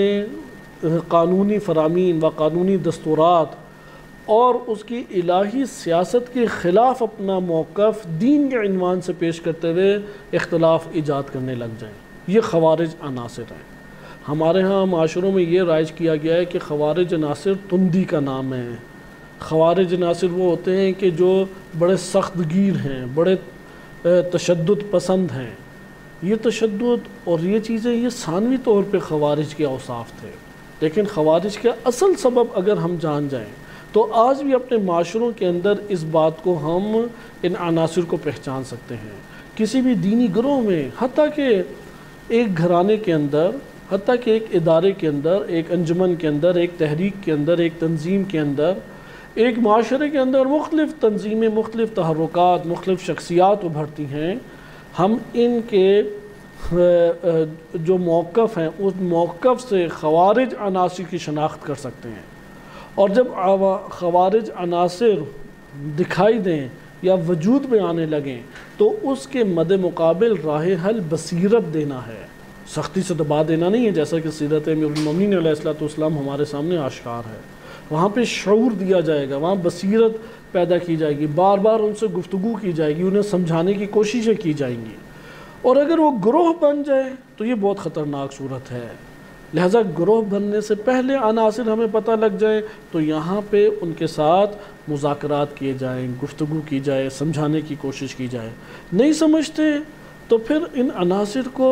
قانونی فرامین و قانونی دستورات اور اس کی الہی سیاست کے خلاف اپنا موقف دین کے عنوان سے پیش کرتے ہوئے اختلاف ایجاد کرنے لگ جائیں، یہ خوارج عناصر ہیں۔ ہمارے ہاں معاشروں میں یہ رائج کیا گیا ہے کہ خوارج عناصر تندی کا نام ہے۔ خوارج عناصر وہ ہوتے ہیں کہ جو بڑے سخت گیر ہیں، بڑے تشدد پسند ہیں۔ یہ تشدد اور یہ چیزیں یہ ثانوی طور پہ خوارج کے اوصاف تھے، لیکن خوارج کا اصل سبب اگر ہم جان جائیں تو آج بھی اپنے معاشروں کے اندر اس بات کو ہم ان عناصر کو پہچان سکتے ہیں۔ کسی بھی دینی گروہ میں، حتیٰ کہ ایک گھرانے کے اندر، حتیٰ کہ ایک ادارے کے اندر، ایک انجمن کے اندر، ایک تحریک کے اندر، ایک تنظیم کے اندر، ایک معاشرے کے اندر مختلف تنظیمیں، مختلف تحرکات، مختلف شخصیات ابھرتی ہیں۔ ہم ان کے جو موقف ہیں اس موقف سے خوارج عناصر کی شناخت کر سکتے ہیں، اور جب خوارج عناصر دکھائی دیں یا وجود میں آنے لگیں تو اس کے مد مقابل راہ حل بصیرت دینا ہے، سختی سے دبا دینا نہیں ہے، جیسا کہ سیرت امیر المومنین علیہ السلام ہمارے سامنے آشکار ہے۔ وہاں پہ شعور دیا جائے گا، وہاں بصیرت پیدا کی جائے گی، بار بار ان سے گفتگو کی جائے گی، انہیں سمجھانے کی کوششیں کی جائیں گی، اور اگر وہ گروہ بن جائے تو یہ بہت خطرناک صورت ہے۔ لہٰذا گروہ بننے سے پہلے عناصر ہمیں پتہ لگ جائے تو یہاں پہ ان کے ساتھ مذاکرات کیے جائیں، گفتگو کی جائے، سمجھانے کی کوشش کی جائے۔ نہیں سمجھتے تو پھر ان عناصر کو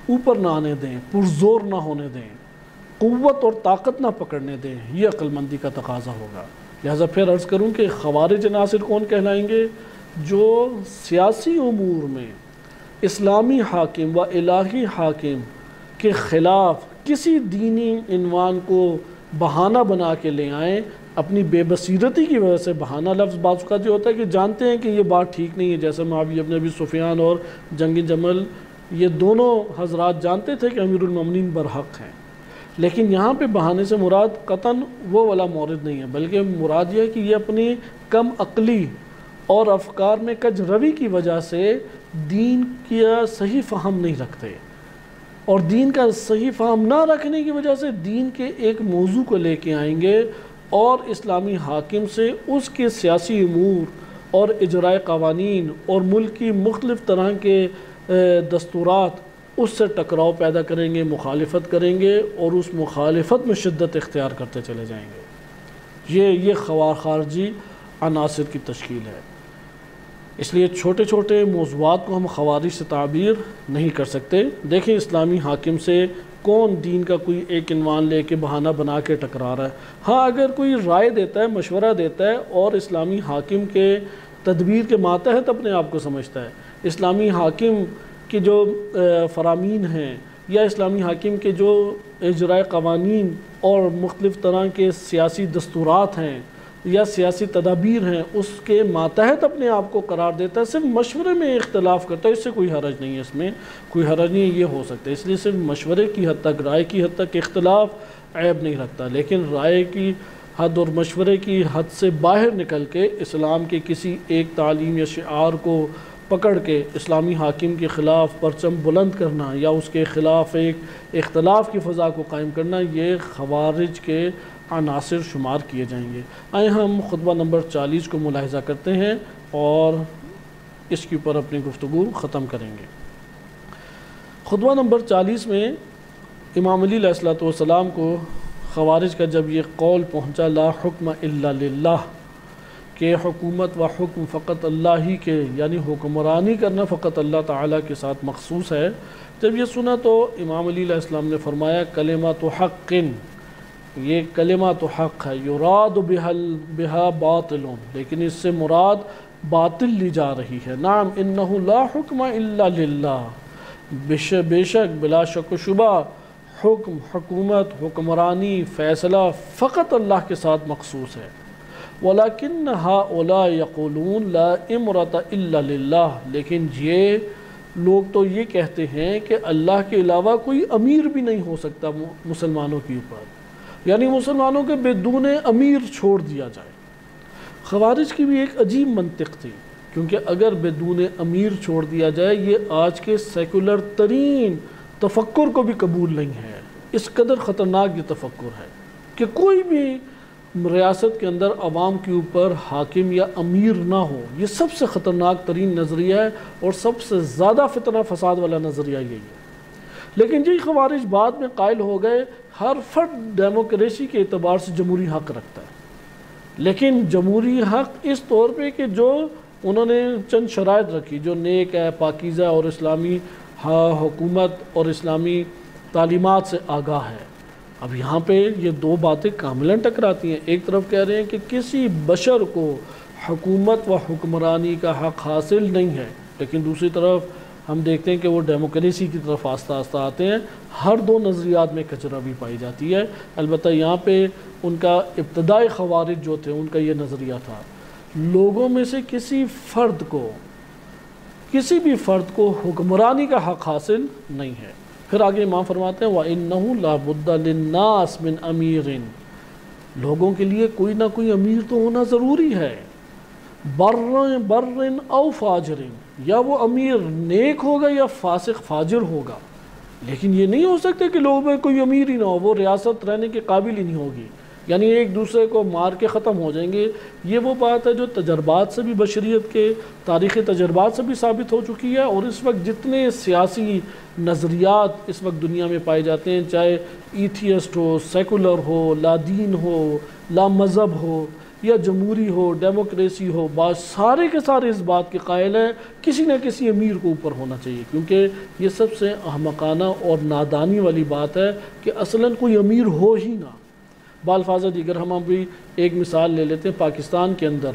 اوپر نہ آنے دیں، پرزور نہ ہونے دیں، قوت اور طاقت نہ پکڑنے دیں، یہ عقل مندی کا تقاضا ہوگا۔ لہٰذا پھر عرض کروں کہ خوارج عناصر کون کہلائیں گے؟ جو سیاسی امور میں اسلامی حاکم و الہی حاکم کے خلاف کسی دینی عنوان کو بہانہ بنا کے لے آئیں، اپنی بے بصیرتی کی وجہ سے۔ بہانہ لفظ بعض اوقات یہ ہوتا ہے کہ جانتے ہیں کہ یہ بات ٹھیک نہیں ہے، جیسے معاویہ ابن ابی سفیان اور جنگ جمل، یہ دونوں حضرات جانتے تھے کہ امیر المومنین برحق ہیں، لیکن یہاں پہ بہانے سے مراد قطعاً وہ والا مورد نہیں ہے، بلکہ مراد یہ ہے کہ یہ اپنی کم عقلی اور افکار میں کج روی کی وجہ سے دین کا صحیح فہم نہیں رکھتے، اور دین کا صحیح فہم نہ رکھنے کی وجہ سے دین کے ایک موضوع کو لے کے آئیں گے اور اسلامی حاکم سے اس کے سیاسی امور اور اجرائے قوانین اور ملک کی مختلف طرح کے دستورات اس سے ٹکراؤ پیدا کریں گے، مخالفت کریں گے، اور اس مخالفت میں شدت اختیار کرتے چلے جائیں گے۔ یہ خارجی عناصر کی تشکیل ہے۔ اس لیے چھوٹے چھوٹے موضوعات کو ہم خوارج سے تعبیر نہیں کر سکتے۔ دیکھیں اسلامی حاکم سے کون دین کا کوئی ایک عنوان لے کے بہانہ بنا کے ٹکرا رہا ہے۔ ہاں اگر کوئی رائے دیتا ہے، مشورہ دیتا ہے اور اسلامی حاکم کے تدبیر کے ماتحت اپنے آپ کو سمجھتا ہے، اسلامی حاکم کے جو فرامین ہیں یا اسلامی حاکم کے جو اجرائے قوانین اور مختلف طرح کے سیاسی دستورات ہیں یا سیاسی تدابیر ہیں، اس کے ماتحت اپنے آپ کو قرار دیتا ہے، صرف مشورے میں اختلاف کرتا ہے، اس سے کوئی حرج نہیں ہے، اس میں کوئی حرج نہیں ہے، یہ ہو سکتا ہے۔ اس لیے صرف مشورے کی حد تک، رائے کی حد تک اختلاف عیب نہیں رکھتا، لیکن رائے کی حد اور مشورے کی حد سے باہر نکل کے اسلام کے کسی ایک تعلیم یا شعار کو پکڑ کے اسلامی حاکم کے خلاف پرچم بلند کرنا یا اس کے خلاف ایک اختلاف کی فضا کو قائم کرنا، یہ خوارج کے عناصر شمار کیے جائیں گے۔ آئیں ہم خطبہ نمبر 40 کو ملاحظہ کرتے ہیں اور اس کے اوپر اپنی گفتگو ختم کریں گے۔ خطبہ نمبر 40 میں امام علی علیہ السلام کو خوارج کا جب یہ قول پہنچا لا حکم الا للہ، کہ حکومت و حکم فقط اللہ ہی کے، یعنی حکمرانی کرنا فقط اللہ تعالیٰ کے ساتھ مخصوص ہے، جب یہ سنا تو امام علی علیہ السلام نے فرمایا کلمۃ حق، یہ کلمۃ حق ہے، یراد بہا باطل، لیکن اس سے مراد باطل لی جا رہی ہے۔ نعم انہ لا حکم الا للہ، بے شک بلا شک و شبہ حکم، حکومت، حکمرانی، فیصلہ فقط اللہ کے ساتھ مخصوص ہے۔ وَلَكِنَّ هَؤُلَاءِ يَقُولُونَ لَا إِمْرَةَ إِلَّا لِلَّهِ، لیکن یہ لوگ تو یہ کہتے ہیں کہ اللہ کے علاوہ کوئی امیر بھی نہیں ہو سکتا مسلمانوں کے اوپر، یعنی مسلمانوں کے بدون امیر چھوڑ دیا جائے۔ خوارج کی بھی ایک عجیب منطق تھی، کیونکہ اگر بدون امیر چھوڑ دیا جائے، یہ آج کے سیکولر ترین تفکر کو بھی قبول نہیں ہے۔ اس قدر خطرناک یہ تفکر ہے کہ کوئی بھی ریاست کے اندر عوام کے اوپر حاکم یا امیر نہ ہو، یہ سب سے خطرناک ترین نظریہ ہے اور سب سے زیادہ فتنہ فساد والا نظریہ یہی ہے۔ لیکن جی خوارج بعد میں قائل ہو گئے ہر فرد ڈیموکریسی کے اعتبار سے جمہوری حق رکھتا ہے، لیکن جمہوری حق اس طور پہ کہ جو انہوں نے چند شرائط رکھی، جو نیک ہے، پاکیزہ اور اسلامی حکومت اور اسلامی تعلیمات سے آگاہ ہے۔ اب یہاں پہ یہ دو باتیں کاملاً ٹکراتی ہیں۔ ایک طرف کہہ رہے ہیں کہ کسی بشر کو حکومت و حکمرانی کا حق حاصل نہیں ہے، لیکن دوسری طرف ہم دیکھتے ہیں کہ وہ ڈیموکریسی کی طرف آہستہ آہستہ آتے ہیں۔ ہر دو نظریات میں کچرا بھی پائی جاتی ہے۔ البتہ یہاں پہ ان کا ابتدائی خوارج جو تھے ان کا یہ نظریہ تھا، لوگوں میں سے کسی بھی فرد کو حکمرانی کا حق حاصل نہیں ہے۔ پھر آگے امام فرماتے ہیں وَإِنَّهُ لَا بُدَّ لِلنَّاسِ مِنْ أَمِيرٍ، لوگوں کے لیے کوئی نہ کوئی امیر تو ہونا ضروری ہے، بَرٍ أَوْ فَاجِرٍ، یا وہ امیر نیک ہوگا یا فاسق فاجر ہوگا، لیکن یہ نہیں ہو سکتا کہ لوگوں میں کوئی امیر ہی نہ ہو، وہ ریاست رہنے کے قابل ہی نہیں ہوگی، یعنی ایک دوسرے کو مار کے ختم ہو جائیں گے۔ یہ وہ بات ہے جو تجربات سے بھی، بشریت کے تاریخی تجربات سے بھی ثابت ہو چکی ہے، اور اس وقت جتنے سیاسی نظریات اس وقت دنیا میں پائے جاتے ہیں، چاہے ایتھیسٹ ہو، سیکولر ہو، لا دین ہو، لا مذہب ہو، یا جمہوری ہو، ڈیموکریسی ہو، سارے کے سارے اس بات کے قائل ہیں کسی نہ کسی امیر کو اوپر ہونا چاہیے، کیونکہ یہ سب سے احمقانہ اور نادانی والی بات ہے کہ اصلاً کوئی امیر ہو ہی نہ۔ بالفاظ دیگر ہم ابھی ایک مثال لے لیتے ہیں، پاکستان کے اندر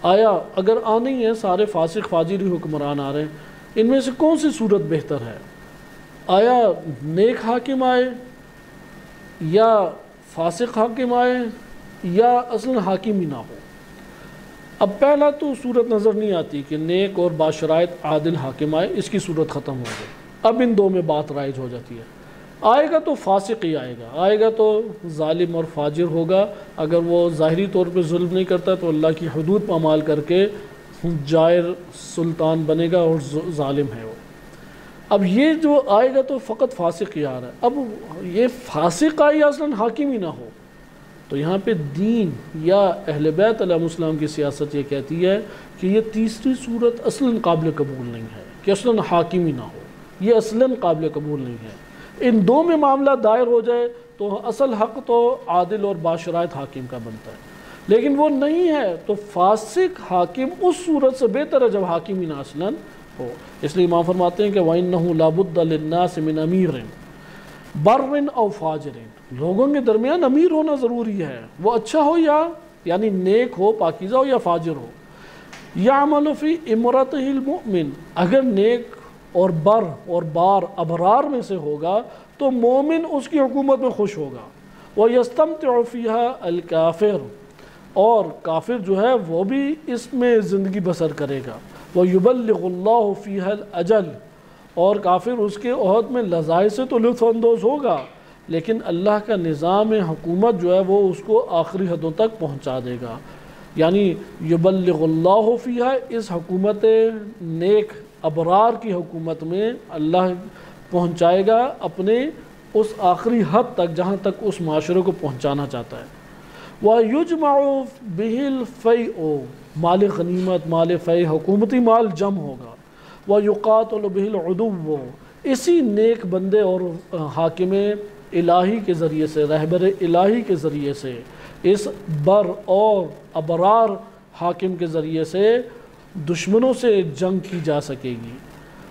آیا اگر آنے ہی ہیں سارے فاسق فاجری حکمران آ رہے ہیں، ان میں سے کون سی صورت بہتر ہے؟ آیا نیک حاکم آئے یا فاسق حاکم آئے یا اصلا حاکم ہی نہ ہو؟ اب پہلا تو صورت نظر نہیں آتی کہ نیک اور باشرائط عادل حاکم آئے، اس کی صورت ختم ہو گئی، اب ان دو میں بات رائج ہو جاتی ہے۔ آئے گا تو فاسق ہی آئے گا تو ظالم اور فاجر ہوگا، اگر وہ ظاہری طور پہ ظلم نہیں کرتا تو اللہ کی حدود پامال کر کے جائر سلطان بنے گا اور ظالم ہے وہ۔ اب یہ جو آئے گا تو فقط فاسق ہی آ رہا ہے، اب یہ فاسق آئی اصلاً حاکم ہی نہ ہو، تو یہاں پہ دین یا اہل بیت علیہ السلام کی سیاست یہ کہتی ہے کہ یہ تیسری صورت اصلاً قابل قبول نہیں ہے کہ اصلاً حاکم ہی نہ ہو، یہ اصلاً قابل قبول نہیں ہے۔ ان دو میں معاملہ دائر ہو جائے تو اصل حق تو عادل اور باشرائط حاکم کا بنتا ہے، لیکن وہ نہیں ہے تو فاسق حاکم اس صورت سے بہتر ہے جب حاکم ہی نہ اصلاً ہو۔ اس لیے امام فرماتے ہیں کہ وَإِنَّهُ لَابُدَّ لِلنَّاسِ مِنْ أَمِيرٍ بَرٍ أَوْ فَاجِرٍ، لوگوں کے درمیان امیر ہونا ضروری ہے، وہ اچھا ہو یا یعنی نیک ہو، پاکیزہ ہو یا فاجر ہو۔ يَعْمَلُ فِي إِمْرَتِهِ الْمُؤْمِنِ، اگر نیک اور بر اور بار ابرار میں سے ہوگا تو مومن اس کی حکومت میں خوش ہوگا۔ وَيَسْتَمْتِعُ فِيهَا الْكَافِرُ، اور کافر جو ہے وہ بھی اس میں زندگی بسر کرے گا۔ وَيُبَلِّغُ اللَّهُ فِيهَا الْأَجَلِ، اور کافر اس کے عہد میں لذائذ سے تو لطف اندوز ہوگا، لیکن اللہ کا نظام حکومت جو ہے وہ اس کو آخری حدوں تک پہنچا دے گا۔ یعنی یبلغ اللہ فیہا، اس حکومت نیک ابرار کی حکومت میں اللہ پہنچائے گا اپنے اس آخری حد تک جہاں تک اس معاشرے کو پہنچانا چاہتا ہے۔ وَيُجْمَعُ بِهِ الْفَيْءُ، مال غنیمت، مال فیء، حکومتی مال جمع ہوگا۔ وَيُقَاتَلُ بِهِ الْعُدُوُّ، اسی نیک بندے اور حاکم الہی کے ذریعے سے، رہبر الہی کے ذریعے سے، اس بر اور ابرار حاکم کے ذریعے سے دشمنوں سے جنگ کی جا سکے گی۔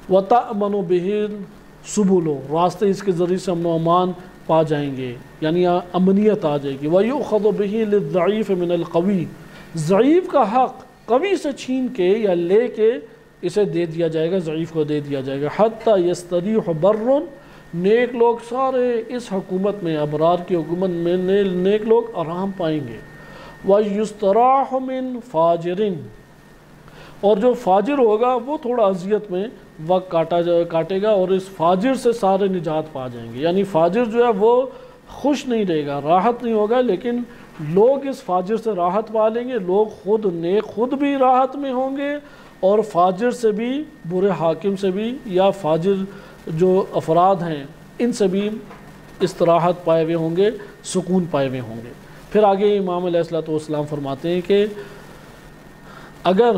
وَتَأْمَنُ بِهِ السُّبُلُ، راستے اس کے ذریعے سے امن و امان پا جائیں گے، یعنی امنیت آ جائے گی۔ وَيُؤْخَذُ بِهِ لِلضَّعِيفِ مِنَ الْقَوِيِّ، ضعیف کا حق قوی سے چھین کے یا لے کے اسے دے دیا جائے گا، ضعیف کو دے دیا جائے گا۔ حَتَّى يَسْتَرِيحُ بَرٌّ، نیک لوگ سارے اس حکومت میں، ابرار کی حکومت میں نیک لوگ آرام پائیں گے۔ وَيُسْتَرَاحُ مِنْ فَاجِرٍ، اور جو فاجر ہوگا وہ تھوڑا اذیت میں وقت کاٹے گا اور اس فاجر سے سارے نجات پا جائیں گے۔ یعنی فاجر جو ہے وہ خوش نہیں رہے گا، راحت نہیں ہوگا، لیکن لوگ اس فاجر سے راحت پا لیں گے، لوگ خود نیک خود بھی راحت میں ہوں گے اور فاجر سے بھی، برے حاکم سے بھی یا فاجر جو افراد ہیں ان سے بھی استراحت پائے ہوئے ہوں گے، سکون پائے ہوئے ہوں گے۔ پھر آگے امام علیہ السلام فرماتے ہیں کہ اگر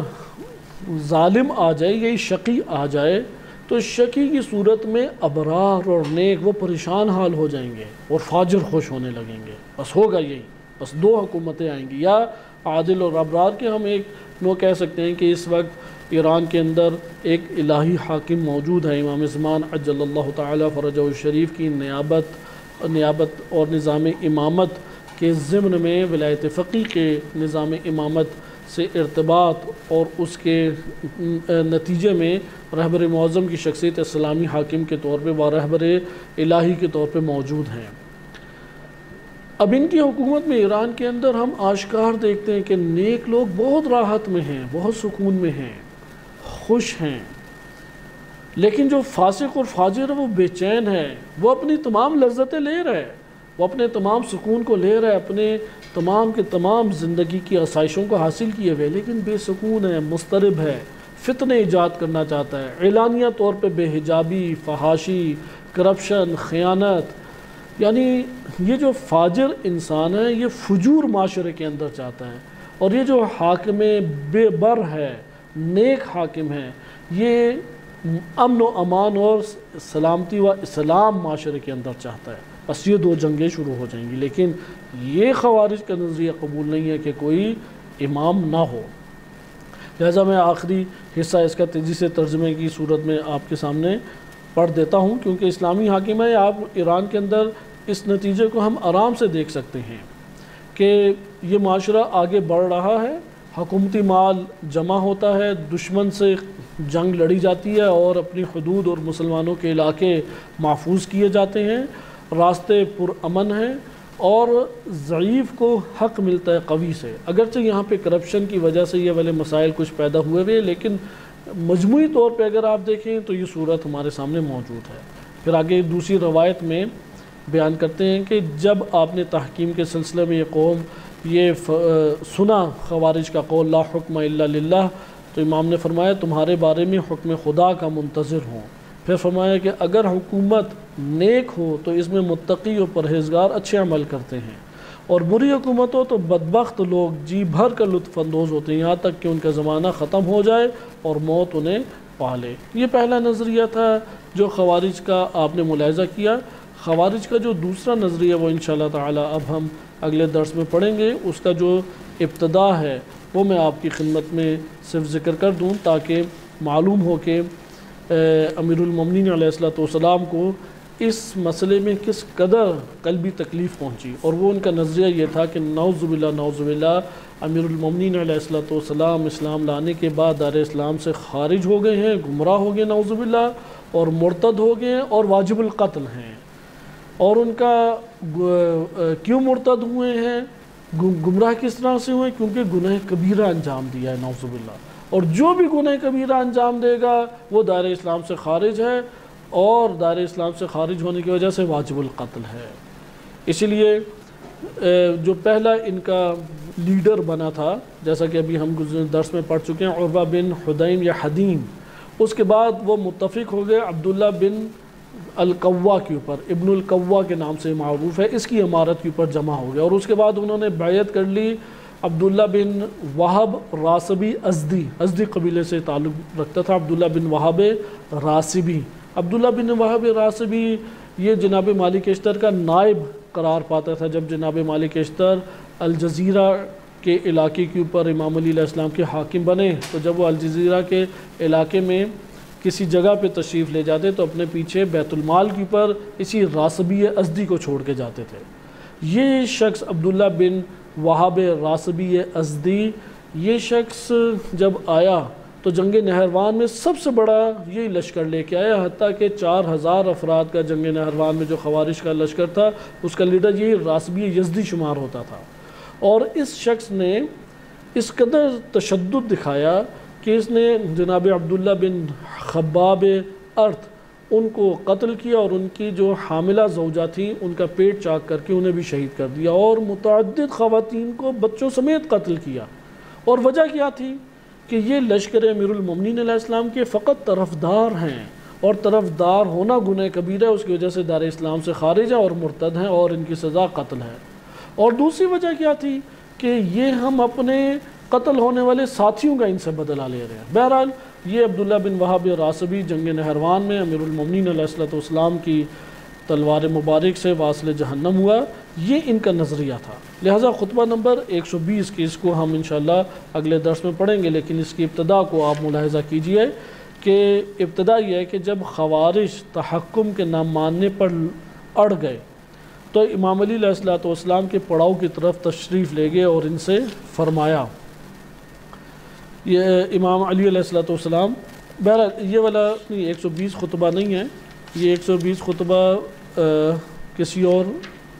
ظالم آ جائے یا شقی آ جائے تو شقی کی صورت میں ابرار اور نیک وہ پریشان حال ہو جائیں گے اور فاجر خوش ہونے لگیں گے، بس ہوگا یہی، بس دو حکومتیں آئیں گی، یا عادل اور ابرار کے ہم ایک نو کہہ سکتے ہیں کہ اس وقت ایران کے اندر ایک الہی حاکم موجود ہے، امام زمان عجل اللہ تعالی فرجہ الشریف کی نیابت اور نظام امامت کے ضمن میں ولایت فقیہ کے نظام امامت سے ارتباط اور اس کے نتیجے میں رہبر معظم کی شخصیت اسلامی حاکم کے طور پہ و رہبر الہی کے طور پہ موجود ہیں۔ اب ان کی حکومت میں ایران کے اندر ہم آشکار دیکھتے ہیں کہ نیک لوگ بہت راحت میں ہیں، بہت سکون میں ہیں، خوش ہیں، لیکن جو فاسق اور فاجر ہے وہ بے چین ہے، وہ اپنی تمام لذتیں لے رہے ہیں، وہ اپنے تمام سکون کو لے رہے ہیں، اپنے تمام کے تمام زندگی کی آسائشوں کو حاصل کیے ہوئے، لیکن بے سکون ہے، مضطرب ہے، فتنے ایجاد کرنا چاہتا ہے، اعلانیہ طور پہ بے حجابی، فحاشی، کرپشن، خیانت، یعنی یہ جو فاجر انسان ہے یہ فجور معاشرے کے اندر چاہتا ہے، اور یہ جو حاکم بے بر ہے، نیک حاکم ہے، یہ امن و امان اور سلامتی و اسلام معاشرے کے اندر چاہتا ہے۔ بس یہ 2 جنگیں شروع ہو جائیں گی۔ لیکن یہ خوارج کا نظریہ قبول نہیں ہے کہ کوئی امام نہ ہو۔ لہٰذا میں آخری حصہ اس کا تیزی سے ترجمے کی صورت میں آپ کے سامنے پڑھ دیتا ہوں، کیونکہ اسلامی حاکم ہے۔ آپ ایران کے اندر اس نتیجے کو ہم آرام سے دیکھ سکتے ہیں کہ یہ معاشرہ آگے بڑھ رہا ہے، حکومتی مال جمع ہوتا ہے، دشمن سے جنگ لڑی جاتی ہے اور اپنی حدود اور مسلمانوں کے علاقے محفوظ کیے جاتے ہیں، راستے پرامن ہیں اور ضعیف کو حق ملتا ہے قوی سے۔ اگرچہ یہاں پہ کرپشن کی وجہ سے یہ والے مسائل کچھ پیدا ہوئے لیکن مجموعی طور پہ اگر آپ دیکھیں تو یہ صورت ہمارے سامنے موجود ہے۔ پھر آگے دوسری روایت میں بیان کرتے ہیں کہ جب آپ نے تحکیم کے سلسلے میں یہ قوم یہ سنا خوارج کا قول لا حکم الا للہ، تو امام نے فرمایا تمہارے بارے میں حکم خدا کا منتظر ہوں۔ پھر فرمایا کہ اگر حکومت نیک ہو تو اس میں متقی و پرہیزگار اچھے عمل کرتے ہیں، اور بری حکومت ہو تو بدبخت لوگ جی بھر کر لطف اندوز ہوتے ہیں، یہاں تک کہ ان کا زمانہ ختم ہو جائے اور موت انہیں پا لے۔ یہ پہلا نظریہ تھا جو خوارج کا آپ نے ملاحظہ کیا۔ خوارج کا جو دوسرا نظریہ وہ انشاءاللہ تعالی اب ہم اگلے درس میں پڑھیں گے، اس کا جو ابتدا ہے وہ میں آپ کی خدمت میں صرف ذکر کر دوں تاکہ معلوم ہو کہ امیر المومنین علیہ السلام کو اس مسئلے میں کس قدر قلبی تکلیف پہنچی، اور وہ ان کا نظریہ یہ تھا کہ نعوذ باللہ امیر المومنین علیہ السلام اسلام لانے کے بعد دار اسلام سے خارج ہو گئے ہیں، گمراہ ہو گئے نعوذ باللہ، اور مرتد ہو گئے ہیں اور واجب القتل ہیں۔ اور ان کا کیوں مرتد ہوئے ہیں، گمراہ کس طرح سے ہوئے؟ کیونکہ گناہ کبیرہ انجام دیا ہے نعوذ باللہ، اور جو بھی گناہ کبیرہ انجام دے گا وہ دار اسلام سے خارج ہے، اور دار اسلام سے خارج ہونے کی وجہ سے واجب القتل ہے۔ اسی لیے جو پہلا ان کا لیڈر بنا تھا، جیسا کہ ابھی ہم درس میں پڑھ چکے ہیں، عروہ بن حدیم یا حدیم، اس کے بعد وہ متفق ہو گئے عبداللہ بن القوا کے اوپر، ابن القوا کے نام سے معروف ہے، اس کی امارت کے اوپر جمع ہو گیا، اور اس کے بعد انہوں نے بیعت کر لی عبداللہ بن وہب راسبی ازدی قبیلے سے تعلق رکھتا تھا، عبداللہ بن وہب راسبی۔ عبداللہ بن وہب راسبی یہ جناب مالک اشتر کا نائب قرار پاتا تھا۔ جب جناب مالک اشتر الجزیرہ کے علاقے کے اوپر امام علی علیہ السلام کے حاکم بنے، تو جب وہ الجزیرہ کے علاقے میں کسی جگہ پہ تشریف لے جاتے تو اپنے پیچھے بیت المال کے اوپر اسی راسبی ازدی کو چھوڑ کے جاتے تھے۔ یہ شخص عبداللہ بن وہب راسبی ازدی، یہ شخص جب آیا تو جنگ نہروان میں سب سے بڑا یہی لشکر لے کے آیا، حتیٰ کہ 4000 افراد کا جنگ نہروان میں جو خوارج کا لشکر تھا اس کا لیڈر یہی راسبی یزدی شمار ہوتا تھا۔ اور اس شخص نے اس قدر تشدد دکھایا کہ اس نے جناب عبداللہ بن خباب ارت ان کو قتل کیا، اور ان کی جو حاملہ زوجہ تھیں ان کا پیٹ چاک کر کے انہیں بھی شہید کر دیا، اور متعدد خواتین کو بچوں سمیت قتل کیا۔ اور وجہ کیا تھی کہ یہ لشکر امیر المومنین علیہ السلام کے فقط طرفدار ہیں، اور طرفدار ہونا گناہ کبیرہ ہے، اس کی وجہ سے دار اسلام سے خارج ہیں اور مرتد ہیں، اور ان کی سزا قتل ہے۔ اور دوسری وجہ کیا تھی کہ یہ ہم اپنے قتل ہونے والے ساتھیوں کا ان سے بدلہ لے رہے ہیں۔ بہرحال یہ عبداللہ بن وہب راسبی جنگ نہروان میں امیر المومنین علیہ السلام کی تلوار مبارک سے واصل جہنم ہوا، یہ ان کا نظریہ تھا۔ لہٰذا خطبہ نمبر 120 کی اس کو ہم انشاءاللہ اگلے درس میں پڑھیں گے، لیکن اس کی ابتدا کو آپ ملاحظہ کیجئے کہ ابتدا یہ ہے کہ جب خوارج تحکم کے نہ ماننے پر اڑ گئے تو امام علی علیہ السلام کے پڑاؤ کی طرف تشریف لے گئے اور ان سے فرمایا، یہ امام علی علیہ السلام، بہرحال یہ والا 120 خطبہ نہیں ہے، یہ 120 خطبہ کسی اور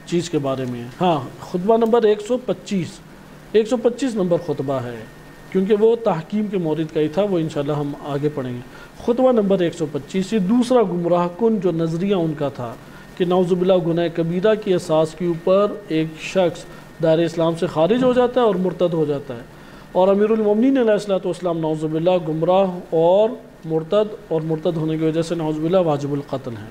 چیز کے بارے میں ہے۔ ہاں، خطبہ نمبر 125 نمبر خطبہ ہے، کیونکہ وہ تحکیم کے مورد کا ہی تھا، وہ انشاءاللہ ہم آگے پڑھیں گے۔ خطبہ نمبر 125، یہ دوسرا گمراہ کن جو نظریہ ان کا تھا کہ نعوذ باللہ گناہ کبیرہ کی اساس کے اوپر ایک شخص دار اسلام سے خارج ہو جاتا ہے اور مرتد ہو جاتا ہے، اور امیر المومنین علیہ السلام نعوذ باللہ گمراہ اور مرتد ہونے کی وجہ سے نعوذ باللہ واجب القتل ہیں۔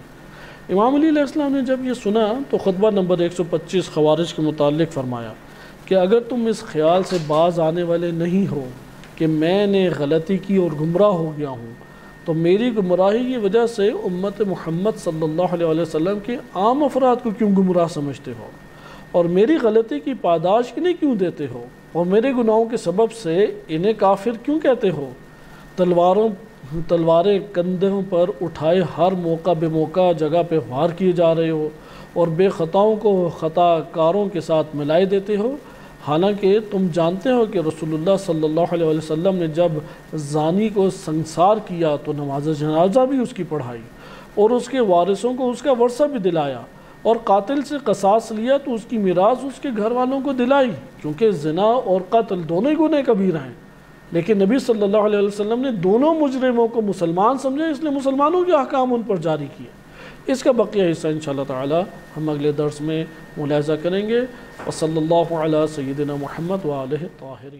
امام علی علیہ السلام نے جب یہ سنا تو خطبہ نمبر 125 خوارج کے متعلق فرمایا کہ اگر تم اس خیال سے باز آنے والے نہیں ہو کہ میں نے غلطی کی اور گمراہ ہو گیا ہوں تو میری گمراہی کی وجہ سے امت محمد صلی اللہ علیہ وسلم کے عام افراد کو کیوں گمراہ سمجھتے ہو، اور میری غلطی کی پاداش انہیں کیوں دیتے ہو، اور میرے گناہوں کے سبب سے انہیں کافر کیوں کہتے ہو؟ تلواریں کندھوں پر اٹھائے ہر موقع بے موقع جگہ پہ وار کیے جا رہے ہو، اور بے خطاؤں کو خطا کاروں کے ساتھ ملائے دیتے ہو، حالانکہ تم جانتے ہو کہ رسول اللہ صلی اللہ علیہ وسلم نے جب زانی کو سنسار کیا تو نماز جنازہ بھی اس کی پڑھائی، اور اس کے وارثوں کو اس کا ورثہ بھی دلایا، اور قاتل سے قصاص لیا تو اس کی میراث اس کے گھر والوں کو دلائی، کیونکہ زنا اور قتل دونوں ہی گناہ کبیرہ ہیں۔ لیکن نبی صلی اللہ علیہ وسلم نے دونوں مجرموں کو مسلمان سمجھے، اس لیے مسلمانوں کے احکام ان پر جاری کیے۔ اس کا بقیہ حصہ انشاءاللہ تعالی ہم اگلے درس میں ملاحظہ کریں گے۔ وصلی اللہ علی سیدنا محمد وآلہ الطاہرین۔